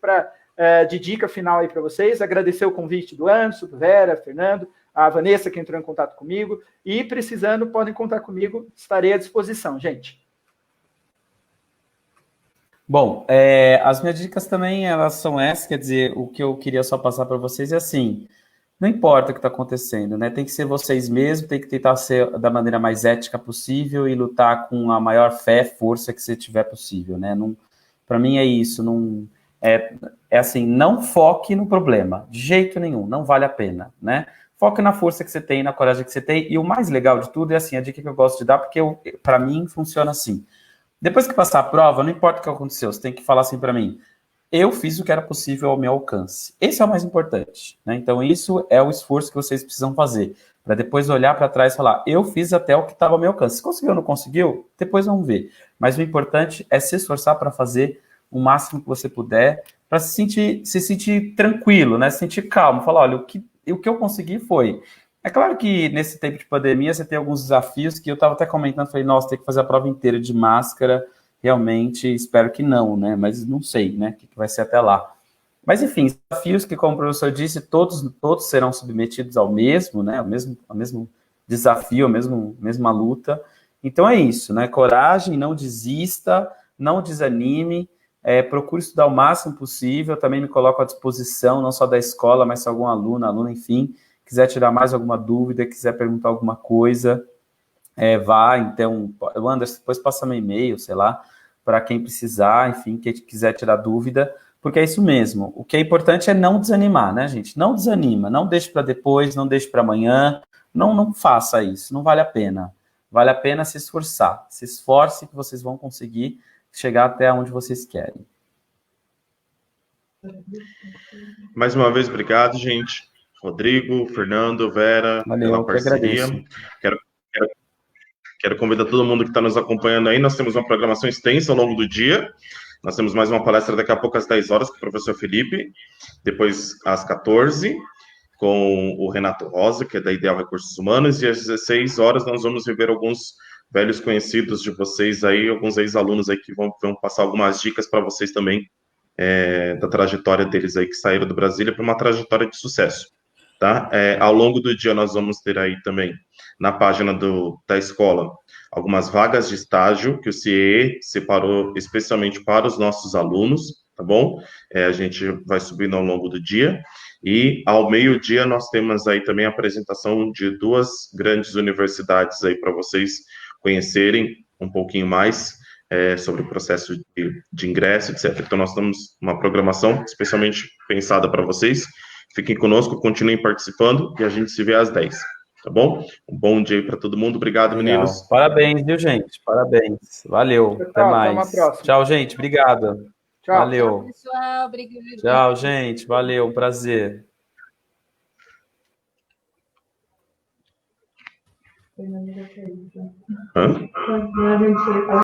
de dica final aí para vocês. Agradecer o convite do Anderson, do Vera, Fernando, a Vanessa, que entrou em contato comigo, e precisando, podem contar comigo, estarei à disposição, gente. Bom, as minhas dicas também, elas são essas, quer dizer, o que eu queria só passar para vocês é assim, não importa o que está acontecendo, né, tem que ser vocês mesmos, tem que tentar ser da maneira mais ética possível e lutar com a maior fé, força que você tiver possível, né, para mim é isso, assim, não foque no problema, de jeito nenhum, não vale a pena, né, foque na força que você tem, na coragem que você tem, e o mais legal de tudo é assim, a dica que eu gosto de dar, porque para mim funciona assim. Depois que passar a prova, não importa o que aconteceu, você tem que falar assim para mim, eu fiz o que era possível ao meu alcance. Esse é o mais importante, né? Então isso é o esforço que vocês precisam fazer, para depois olhar para trás e falar, eu fiz até o que estava ao meu alcance. Se conseguiu ou não conseguiu, depois vamos ver. Mas o importante é se esforçar para fazer o máximo que você puder, para se sentir tranquilo, né? Se sentir calmo, falar, olha, o que eu consegui foi. É claro que nesse tempo de pandemia você tem alguns desafios que eu estava até comentando, falei, nossa, tem que fazer a prova inteira de máscara, realmente espero que não, né? Mas não sei, né? O que vai ser até lá. Mas enfim, desafios que, como o professor disse, todos serão submetidos ao mesmo, né? Ao mesmo desafio, a mesma luta. Então é isso, né? Coragem, não desista, não desanime. Procure estudar o máximo possível, também me coloco à disposição, não só da escola, mas se algum aluno, enfim, quiser tirar mais alguma dúvida, quiser perguntar alguma coisa, vá, então, o Anderson, depois passa meu e-mail, sei lá, para quem precisar, enfim, quem quiser tirar dúvida, porque é isso mesmo, o que é importante é não desanimar, né, gente, não desanima, não deixe para depois, não deixe para amanhã, não faça isso, não vale a pena se esforçar, se esforce que vocês vão conseguir chegar até onde vocês querem. Mais uma vez, obrigado, gente. Rodrigo, Fernando, Vera, valeu, pela parceria. Quero convidar todo mundo que está nos acompanhando aí. Nós temos uma programação extensa ao longo do dia. Nós temos mais uma palestra daqui a pouco às 10 horas com o professor Felipe. Depois, às 14, com o Renato Rosa, que é da Ideal Recursos Humanos. E às 16 horas nós vamos rever alguns velhos conhecidos de vocês aí, alguns ex-alunos aí que vão passar algumas dicas para vocês também, da trajetória deles aí que saíram do Brasília para uma trajetória de sucesso, tá? Ao longo do dia nós vamos ter aí também, na página da escola, algumas vagas de estágio que o CIE separou especialmente para os nossos alunos, tá bom? A gente vai subindo ao longo do dia, e ao meio-dia nós temos aí também a apresentação de 2 grandes universidades aí para vocês conhecerem um pouquinho mais sobre o processo de ingresso, etc. Então, nós temos uma programação especialmente pensada para vocês. Fiquem conosco, continuem participando e a gente se vê às 10, tá bom? Um bom dia para todo mundo. Obrigado, legal. Meninos. Parabéns, viu, gente? Parabéns. Valeu. Até mais. Até uma próxima. Tchau, gente. Obrigado. Tchau. Valeu. Tchau, pessoal. Obrigada. Tchau, gente. Valeu, um prazer. Hã?